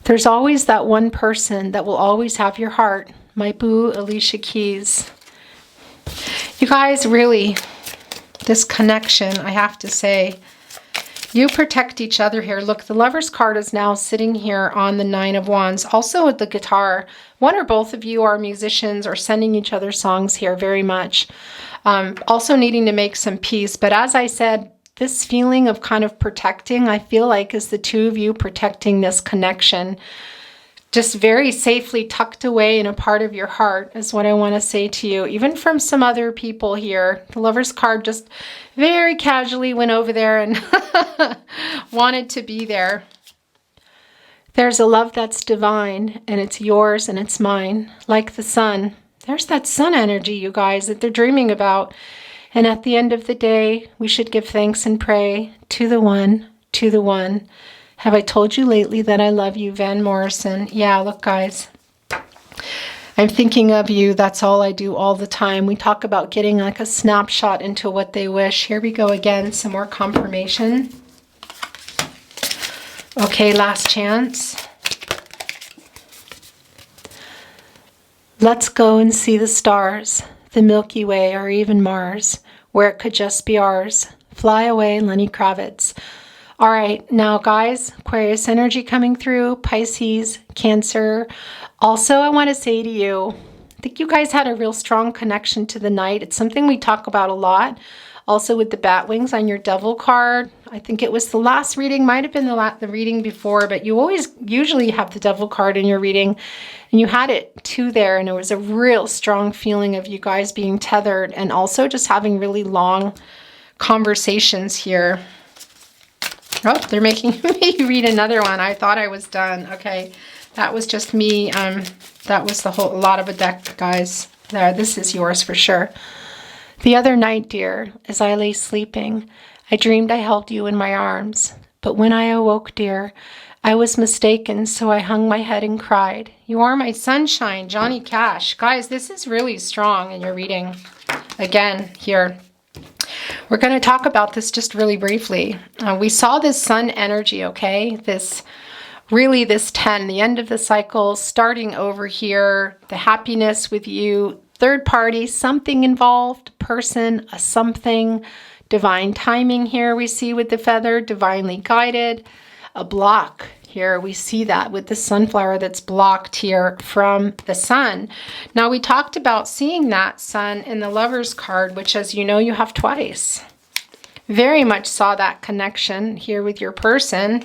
There's always that one person that will always have your heart. My boo, Alicia Keys. You guys, really, this connection, I have to say, you protect each other here. Look, the Lover's card is now sitting here on the Nine of Wands. Also with the guitar, one or both of you are musicians or sending each other songs here very much. Also needing to make some peace. But as I said, this feeling of kind of protecting, I feel like is the two of you protecting this connection. Just very safely tucked away in a part of your heart is what I want to say to you. Even from some other people here. The Lover's card just very casually went over there and wanted to be there. There's a love that's divine, and it's yours and it's mine. Like the sun. There's that sun energy, you guys, that they're dreaming about. And at the end of the day, we should give thanks and pray to the one, to the one. Have I told you lately that I love you, Van Morrison? Yeah, look, guys. I'm thinking of you. That's all I do all the time. We talk about getting like a snapshot into what they wish. Here we go again. Some more confirmation. Okay, last chance. Let's go and see the stars, the Milky Way, or even Mars, where it could just be ours. Fly away, Lenny Kravitz. All right, now guys, Aquarius energy coming through, Pisces, Cancer. Also, I want to say to you, I think you guys had a real strong connection to the night. It's something we talk about a lot. Also with the bat wings on your Devil card. I think it was the last reading, might have been the reading before, but you usually have the Devil card in your reading. And you had it too there, and it was a real strong feeling of you guys being tethered and also just having really long conversations here. Oh, they're making me read another one. I thought I was done. Okay, that was just me. That was a lot of a deck, guys. There, this is yours for sure. The other night, dear, as I lay sleeping, I dreamed I held you in my arms. But when I awoke, dear, I was mistaken, so I hung my head and cried. You are my sunshine, Johnny Cash. Guys, this is really strong in your reading. Again, here. We're going to talk about this just really briefly. We saw this sun energy, okay? This 10, the end of the cycle, starting over here, the happiness with you, third party, something involved, person, a something, divine timing here we see with the feather, divinely guided, a block here. We see that with the sunflower that's blocked here from the sun. Now, we talked about seeing that sun in the Lover's card, which, as you know, you have twice. Very much saw that connection here with your person.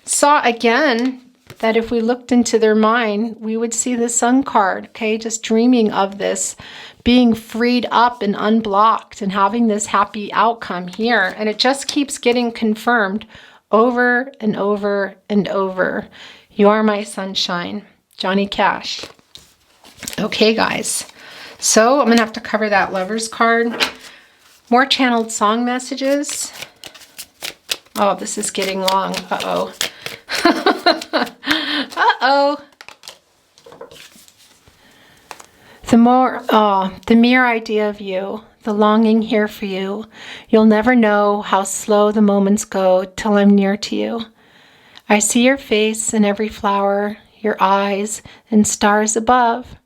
Saw again that if we looked into their mind, we would see the Sun card, okay? Just dreaming of this, being freed up and unblocked and having this happy outcome here. And it just keeps getting confirmed over and over and over. You are my sunshine, Johnny Cash. Okay, guys. So I'm going to have to cover that Lover's card. More channeled song messages. Oh, this is getting long. Uh-oh. Uh-oh. The mere idea of you, the longing here for you. You'll never know how slow the moments go till I'm near to you. I see your face in every flower, your eyes and stars above.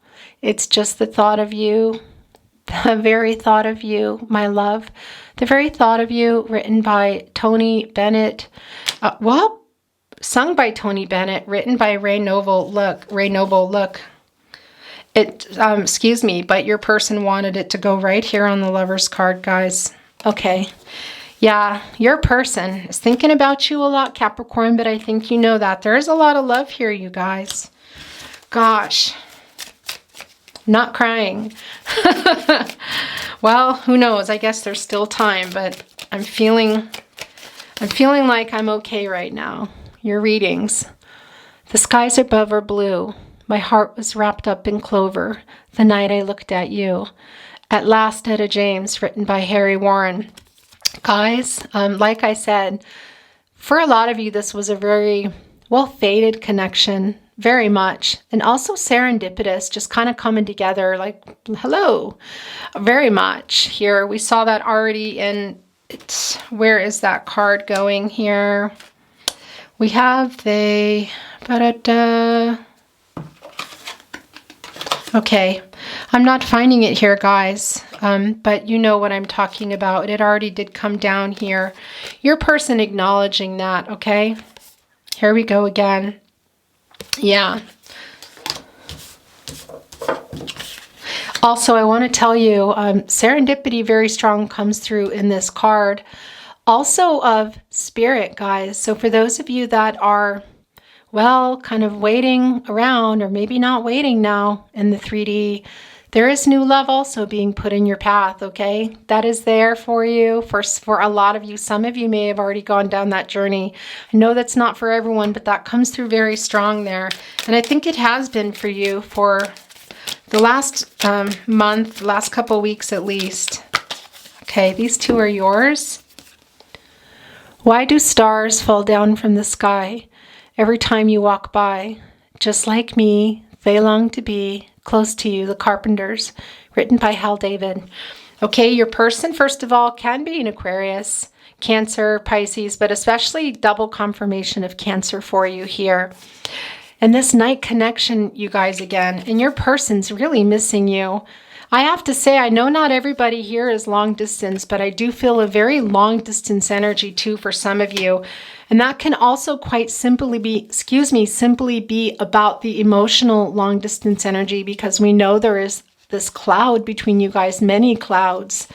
It's just the thought of you, the very thought of you, my love. The very thought of you, written by Tony Bennett. Sung by Tony Bennett, written by Ray Noble. Look. Excuse me, but your person wanted it to go right here on the Lover's card, guys. Okay. Yeah, your person is thinking about you a lot, Capricorn, but I think you know that. There is a lot of love here, you guys. Gosh. Not crying. Well, who knows? I guess there's still time, but I'm feeling like I'm okay right now. Your readings. The skies above are blue. My heart was wrapped up in clover the night I looked at you. At last, Etta James, written by Harry Warren. Guys, like I said, for a lot of you, this was a very well-fated connection, very much. And also serendipitous, just kind of coming together like, hello, very much here. We saw that already in, where is that card going here? We have the, okay, I'm not finding it here, guys, but you know what I'm talking about. It already did come down here. Your person acknowledging that, okay? Here we go again. Yeah. Also, I want to tell you, serendipity very strong comes through in this card. Also of spirit, guys. So for those of you that are, well, kind of waiting around, or maybe not waiting now in the 3D, there is new love also being put in your path, okay? That is there for you, for a lot of you. Some of you may have already gone down that journey. I know that's not for everyone, but that comes through very strong there. And I think it has been for you for the last month, last couple of weeks at least. Okay, these two are yours. Why do stars fall down from the sky every time you walk by? Just like me, they long to be close to you, the Carpenters, written by Hal David. Okay, your person, first of all, can be an Aquarius, Cancer, Pisces, but especially double confirmation of Cancer for you here. And this night connection, you guys, again, and your person's really missing you. I have to say, I know not everybody here is long distance, but I do feel a very long distance energy too for some of you. And that can also quite simply be, simply be about the emotional long distance energy, because we know there is this cloud between you guys, many clouds,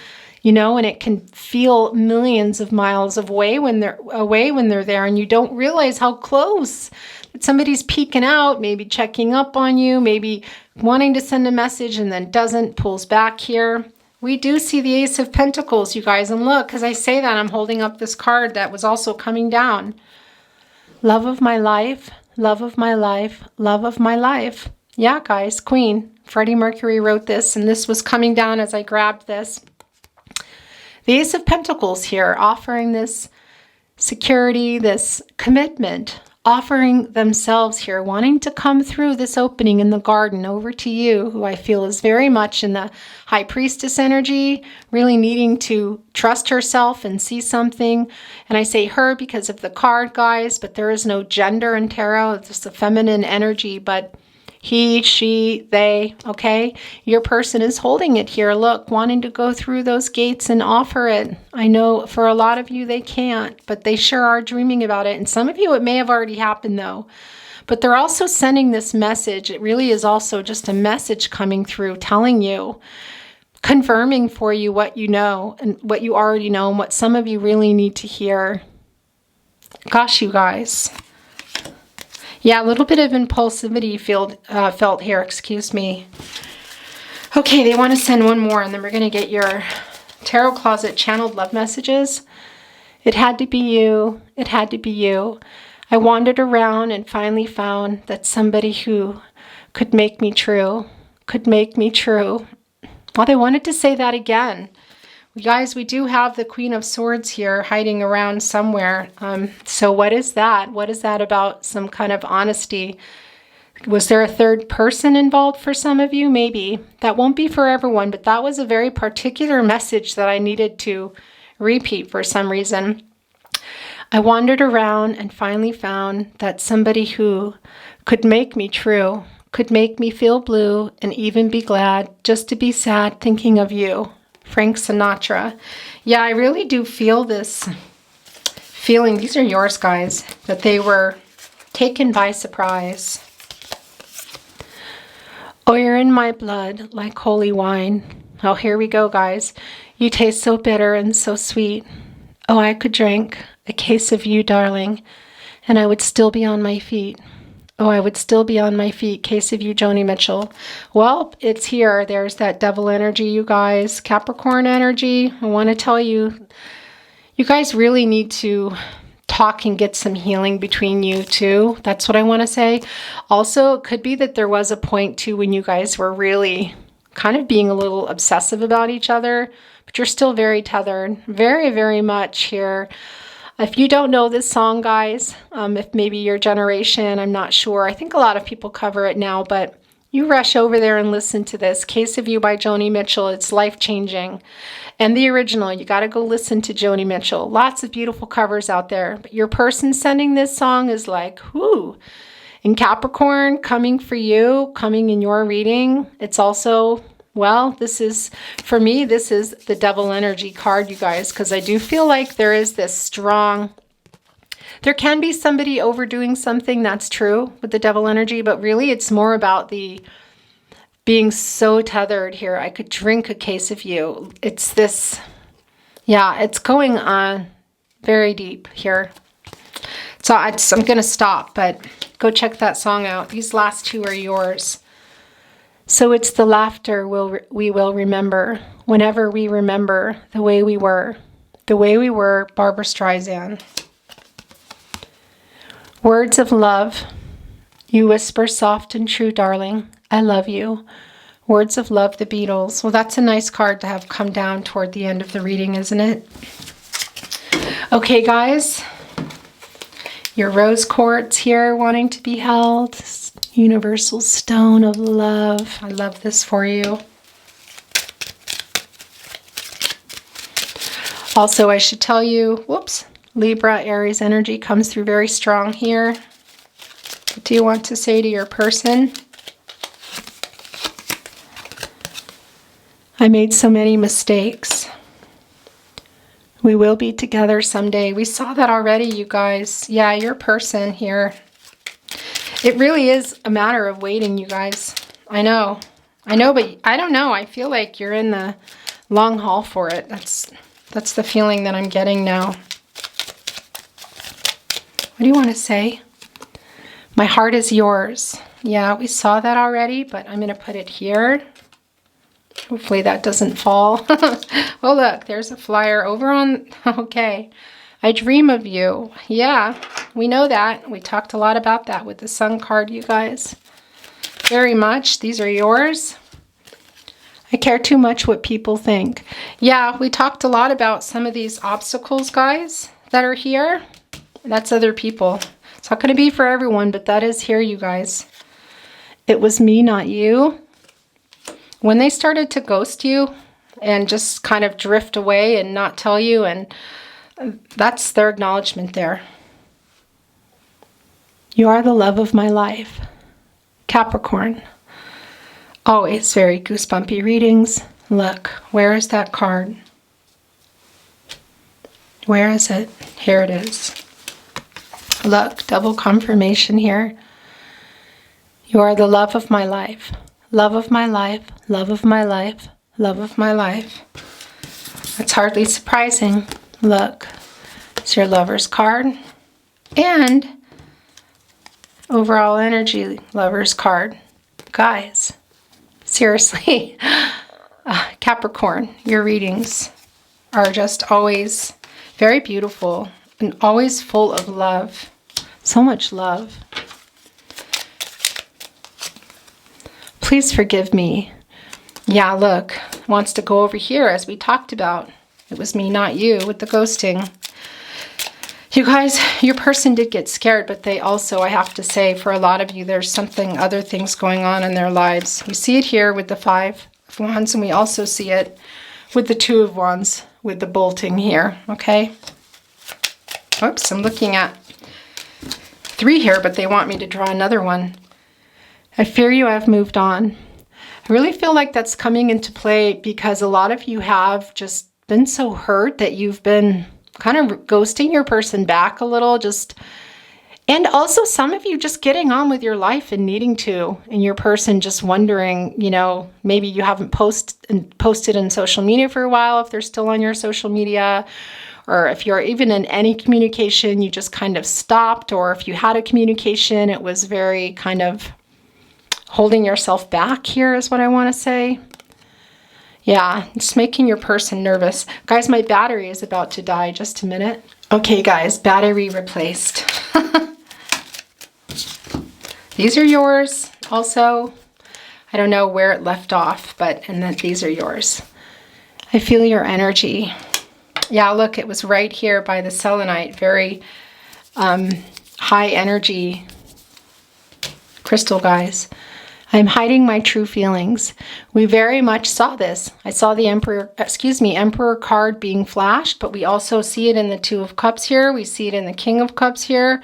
you know, and it can feel millions of miles away when they're there, and you don't realize how close. Somebody's peeking out, maybe checking up on you, maybe wanting to send a message and then doesn't, pulls back here. We do see the Ace of Pentacles, you guys. And look, as I say that, I'm holding up this card that was also coming down. Love of my life, love of my life, love of my life. Yeah, guys, Queen. Freddie Mercury wrote this, and this was coming down as I grabbed this. The Ace of Pentacles here, offering this security, this commitment, offering themselves here, wanting to come through this opening in the garden over to you, who I feel is very much in the High Priestess energy, really needing to trust herself and see something. And I say her because of the card, guys, but there is no gender in tarot. It's just a feminine energy. But He, she, they, okay? Your person is holding it here. Look, wanting to go through those gates and offer it. I know for a lot of you they can't, but they sure are dreaming about it. And some of you, it may have already happened though. But they're also sending this message. It really is also just a message coming through, telling you, confirming for you what you know and what you already know and what some of you really need to hear. Gosh, you guys. Yeah, a little bit of impulsivity felt here, excuse me. Okay, they want to send one more, and then we're going to get your Tarot Closet channeled love messages. It had to be you. It had to be you. I wandered around and finally found that somebody who could make me true. Could make me true. Well, they wanted to say that again. Guys, we do have the Queen of Swords here hiding around somewhere. So what is that? What is that about? Some kind of honesty? Was there a third person involved for some of you? Maybe. That won't be for everyone, but that was a very particular message that I needed to repeat for some reason. I wandered around and finally found that somebody who could make me true, could make me feel blue and even be glad just to be sad thinking of you. Frank Sinatra. Yeah, I really do feel this feeling. These are yours, guys. That they were taken by surprise. Oh, you're in my blood like holy wine. Oh, here we go, guys. You taste so bitter and so sweet. Oh, I could drink a case of you, darling, and I would still be on my feet. Oh, I would still be on my feet. Case of you, Joni Mitchell. Well, it's here. There's that devil energy, you guys. Capricorn energy. I want to tell you, you guys really need to talk and get some healing between you two. That's what I want to say. Also, it could be that there was a point too when you guys were really kind of being a little obsessive about each other, but you're still very tethered. Very, very much here. If you don't know this song, guys, if maybe your generation, I'm not sure. I think a lot of people cover it now, but you rush over there and listen to this. Case of You by Joni Mitchell. It's life-changing. And the original, you got to go listen to Joni Mitchell. Lots of beautiful covers out there. But your person sending this song is like, whoo. In Capricorn, coming for you, coming in your reading. It's also... well, this is, for me, this is the devil energy card, you guys, because I do feel like there is this strong, there can be somebody overdoing something, that's true, with the devil energy, but really it's more about the being so tethered here. I could drink a case of you. It's this, yeah, it's going on very deep here. So I'm going to stop, but go check that song out. These last two are yours. So it's the laughter we will remember whenever we remember the way we were. The way we were, Barbra Streisand. Words of love. You whisper soft and true, darling. I love you. Words of love, the Beatles. Well, that's a nice card to have come down toward the end of the reading, isn't it? Okay, guys. Your rose quartz here wanting to be held. Universal Stone of Love. I love this for you. Also, I should tell you, whoops, Libra, Aries energy comes through very strong here. What do you want to say to your person? I made so many mistakes. We will be together someday. We saw that already, you guys. Yeah, your person here. It really is a matter of waiting, you guys. I know, but I don't know. I feel like you're in the long haul for it. That's the feeling that I'm getting now. What do you want to say? My heart is yours. Yeah, we saw that already, but I'm going to put it here. Hopefully that doesn't fall. Oh, look, there's a flyer over on... Okay. I dream of you. Yeah, we know that. We talked a lot about that with the Sun card, you guys. Very much. These are yours. I care too much what people think. Yeah, we talked a lot about some of these obstacles, guys, that are here. That's other people. It's not going to be for everyone, but that is here, you guys. It was me, not you. When they started to ghost you and just kind of drift away and not tell you, and that's their acknowledgement there. You are the love of my life. Capricorn. Always very goosebumpy readings. Look, where is that card? Where is it? Here it is. Look, double confirmation here. You are the love of my life. Love of my life. Love of my life. Love of my life. That's hardly surprising. Look, it's your lover's card. And overall energy lover's card. Guys, seriously, Capricorn, your readings are just always very beautiful and always full of love. So much love. Please forgive me. Yeah, look, wants to go over here as we talked about. It was me, not you, with the ghosting. You guys, your person did get scared, but they also, I have to say, for a lot of you, there's other things going on in their lives. We see it here with the 5 of Wands, and we also see it with the 2 of Wands, with the bolting here, okay? Oops, I'm looking at 3 here, but they want me to draw another one. I fear you have moved on. I really feel like that's coming into play because a lot of you have just been so hurt that you've been kind of ghosting your person back a little, and also some of you just getting on with your life and needing to, and your person just wondering, you know, maybe you haven't posted in social media for a while if they're still on your social media, or if you're even in any communication, you just kind of stopped, or if you had a communication, it was very kind of holding yourself back here is what I want to say. Yeah, it's making your person nervous. Guys, my battery is about to die. Just a minute. Okay, guys, battery replaced. These are yours also. I don't know where it left off, and then these are yours. I feel your energy. Yeah, look, it was right here by the selenite. Very high energy crystal, guys. I'm hiding my true feelings. We very much saw this. I saw the Emperor card being flashed, but we also see it in the 2 of Cups here. We see it in the King of Cups here.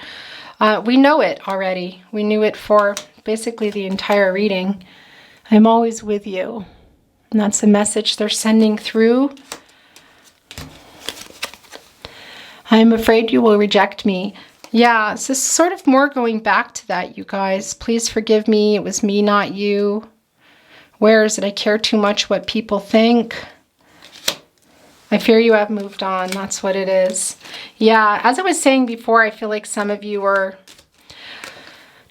We know it already. We knew it for basically the entire reading. I'm always with you. And that's the message they're sending through. I'm afraid you will reject me. Yeah, so this is sort of more going back to that, you guys. Please forgive me. It was me, not you. Where is it? I care too much what people think. I fear you have moved on. That's what it is. Yeah, as I was saying before, I feel like some of you are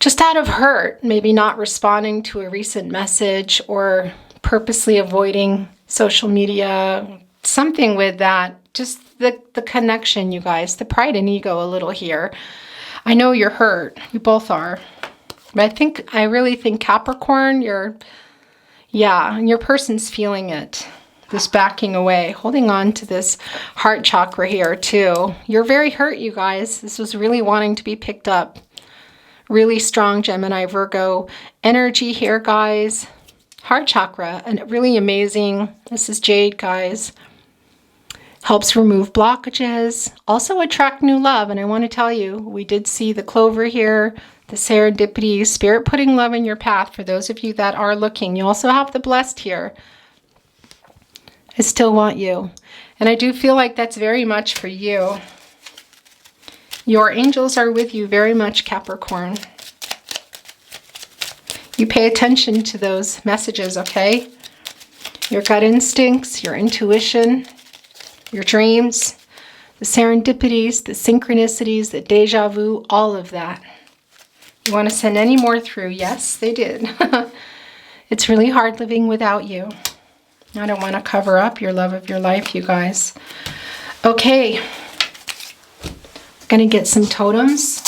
just out of hurt, maybe not responding to a recent message or purposely avoiding social media, something with that. Just the connection, you guys, the pride and ego a little here. I know you're hurt. We both are. But I really think Capricorn, your person's feeling it. This backing away, holding on to this heart chakra here too. You're very hurt, you guys. This was really wanting to be picked up. Really strong Gemini, Virgo energy here, guys. Heart chakra, and really amazing. This is Jade, guys. Helps remove blockages, also attract new love. And I want to tell you, we did see the clover here, the serendipity, spirit putting love in your path for those of you that are looking. You also have the blessed here. I still want you. And I do feel like that's very much for you. Your angels are with you very much, Capricorn. You pay attention to those messages, okay? Your gut instincts, your intuition, your dreams, the serendipities, the synchronicities, the deja vu, all of that. You want to send any more through? Yes, they did. It's really hard living without you. I don't want to cover up your love of your life, you guys. Okay. I'm going to get some totems.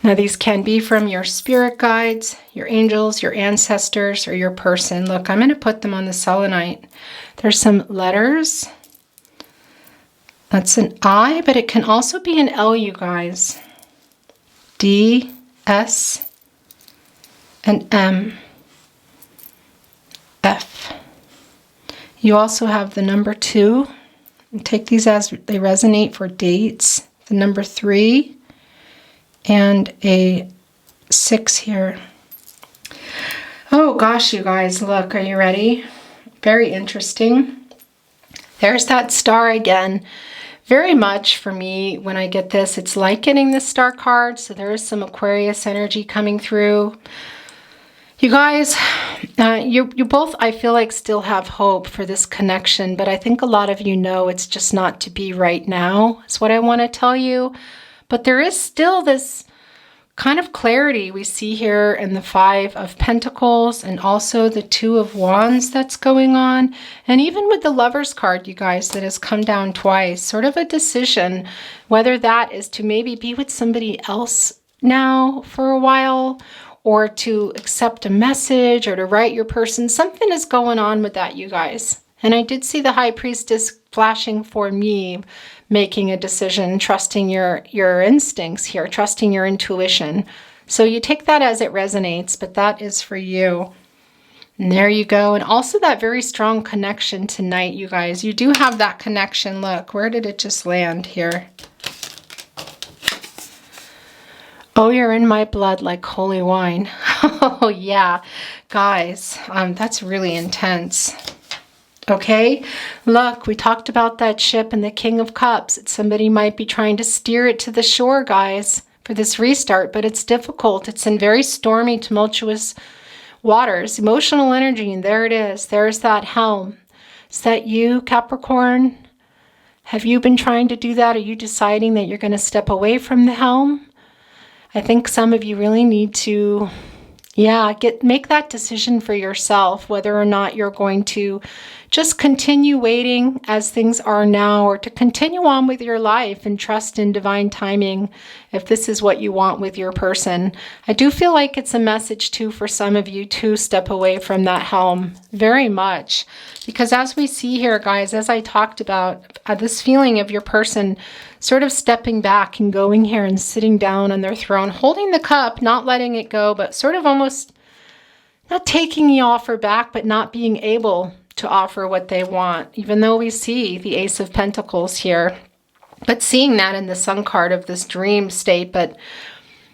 Now these can be from your spirit guides, your angels, your ancestors, or your person. Look, I'm going to put them on the selenite. There's some letters. That's an I, but it can also be an L, you guys. D, S, and M, F. You also have the number 2 Take these as they resonate for dates. The number 3 and a 6 here. Oh gosh, you guys, look, are you ready? Very interesting. There's that star again. Very much for me, when I get this, it's like getting the star card. So there is some Aquarius energy coming through. You guys, you both, I feel like, still have hope for this connection, but I think a lot of you know it's just not to be right now, is what I want to tell you. But there is still this kind of clarity we see here in the 5 of Pentacles and also the 2 of Wands that's going on. And even with the Lovers card, you guys, that has come down twice, sort of a decision, whether that is to maybe be with somebody else now for a while, or to accept a message, or to write your person. Something is going on with that, you guys. And I did see the High Priestess flashing for me, making a decision, trusting your instincts here, trusting your intuition. So you take that as it resonates, but that is for you. And there you go. And also that very strong connection tonight, you guys. You do have that connection. Look, where did it just land here? Oh, you're in my blood like holy wine. Oh, yeah. Guys, that's really intense. Okay, look, we talked about that ship and the King of Cups. Somebody might be trying to steer it to the shore, guys, for this restart, but it's difficult. It's in very stormy, tumultuous waters, emotional energy, and there it is. There's that helm. Is that you, Capricorn? Have you been trying to do that? Are you deciding that you're going to step away from the helm? I think some of you really need to, make that decision for yourself, whether or not you're going to just continue waiting as things are now, or to continue on with your life and trust in divine timing if this is what you want with your person. I do feel like it's a message too for some of you to step away from that helm very much, because as we see here, guys, as I talked about, this feeling of your person sort of stepping back and going here and sitting down on their throne, holding the cup, not letting it go, but sort of almost not taking the offer back, but not being able to offer what they want, even though we see the Ace of Pentacles here, but seeing that in the Sun card of this dream state. But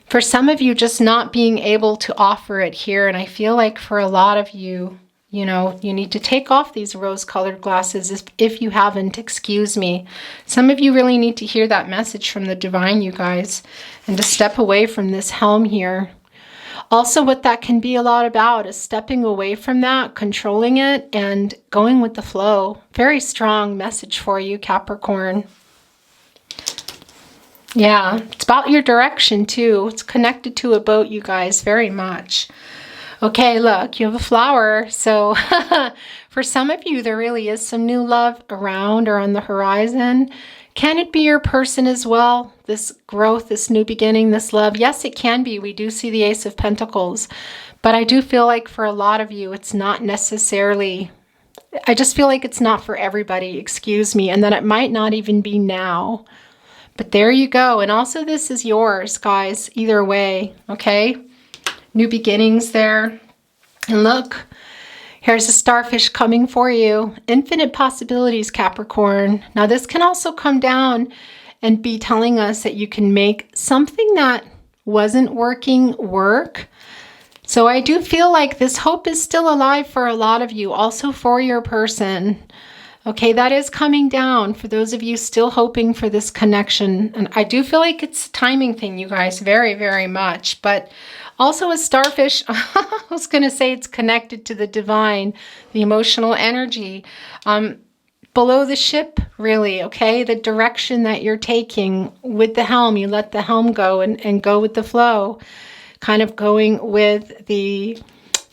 for some of you, just not being able to offer it here. And I feel like for a lot of you, you need to take off these rose-colored glasses if you haven't, excuse me. Some of you really need to hear that message from the divine, you guys, and to step away from this helm here. Also, what that can be a lot about is stepping away from that, controlling it, and going with the flow. Very strong message for you, Capricorn. Yeah, it's about your direction too. It's connected to a boat, you guys, very much. Okay, look, you have a flower. So for some of you, there really is some new love around or on the horizon. Can it be your person as well? This growth, this new beginning, this love? Yes, it can be. We do see the Ace of Pentacles. But I do feel like for a lot of you, it's not necessarily, I just feel like it's not for everybody, excuse me, and that it might not even be now. But there you go. And also this is yours, guys, either way, okay? New beginnings there. And look, here's a starfish coming for you. Infinite possibilities, Capricorn. Now this can also come down and be telling us that you can make something that wasn't working work. So I do feel like this hope is still alive for a lot of you, also for your person. Okay, that is coming down for those of you still hoping for this connection. And I do feel like it's a timing thing, you guys, very, very much. But also a starfish, I was going to say it's connected to the divine, the emotional energy. Below the ship, really, okay? The direction that you're taking with the helm, you let the helm go and go with the flow. Kind of going with the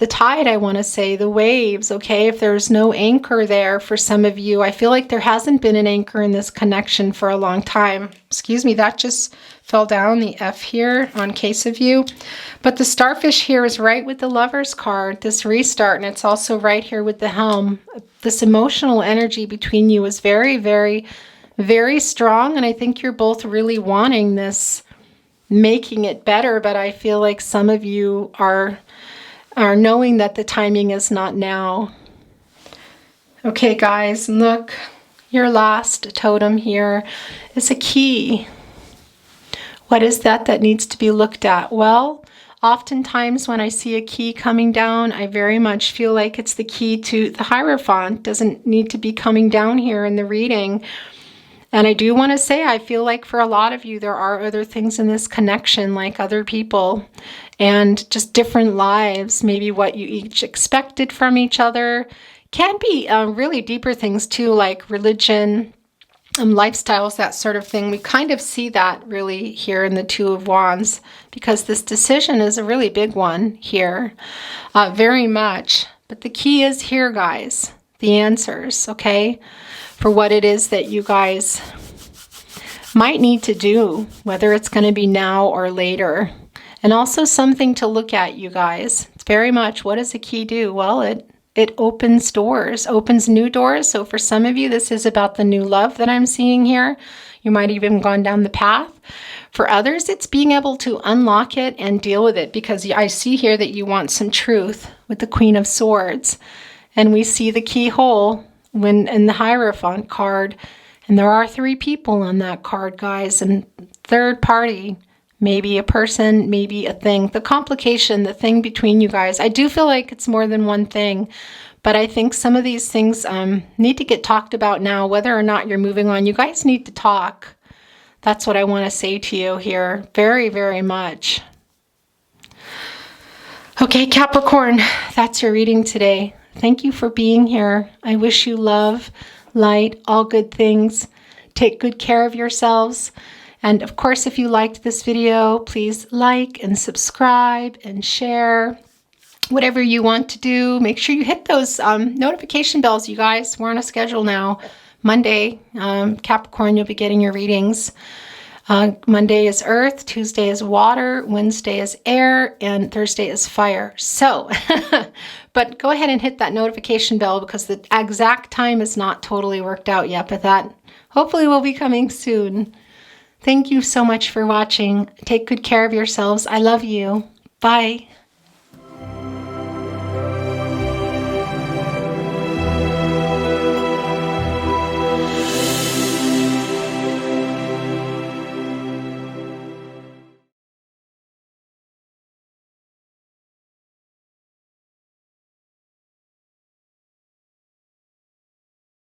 tide, I want to say, the waves, okay? If there's no anchor there for some of you, I feel like there hasn't been an anchor in this connection for a long time. Excuse me, that just fell down, the F here on case of you. But the starfish here is right with the Lovers card, this restart, and it's also right here with the helm. This emotional energy between you is very, very, very strong, and I think you're both really wanting this, making it better, but I feel like some of you are knowing that the timing is not now. Okay, guys, look, Your last totem here is a key. What is that that needs to be looked at? Well, oftentimes when I see a key coming down, I very much feel like it's the key to the Hierophant. It doesn't need to be coming down here in the reading. And I do want to say, I feel like for a lot of you, there are other things in this connection, like other people and just different lives, maybe what you each expected from each other. Can be really deeper things too, like religion, lifestyles, that sort of thing. We kind of see that really here in the Two of Wands, because this decision is a really big one here, very much. But the key is here, guys, the answers, okay, for what it is that you guys might need to do, whether it's going to be now or later. And also something to look at, you guys. It's very much, what does the key do? Well, it opens doors, opens new doors. So for some of you, this is about the new love that I'm seeing here. You might have even gone down the path. For others, it's being able to unlock it and deal with it, because I see here that you want some truth with the Queen of Swords. And we see the keyhole when in the Hierophant card. And there are 3 people on that card, guys. And third party, maybe a person, maybe a thing. The complication, the thing between you guys. I do feel like it's more than one thing, but I think some of these things need to get talked about now, whether or not you're moving on. You guys need to talk. That's what I want to say to you here. Very, very much. Okay, Capricorn, that's your reading today. Thank you for being here. I wish you love, light, all good things. Take good care of yourselves. And of course, if you liked this video, please like and subscribe and share. Whatever you want to do, make sure you hit those notification bells, you guys. We're on a schedule now. Monday, Capricorn, you'll be getting your readings. Monday is earth, Tuesday is water, Wednesday is air, and Thursday is fire. So, but go ahead and hit that notification bell, because the exact time is not totally worked out yet, but that hopefully will be coming soon. Thank you so much for watching. Take good care of yourselves. I love you. Bye.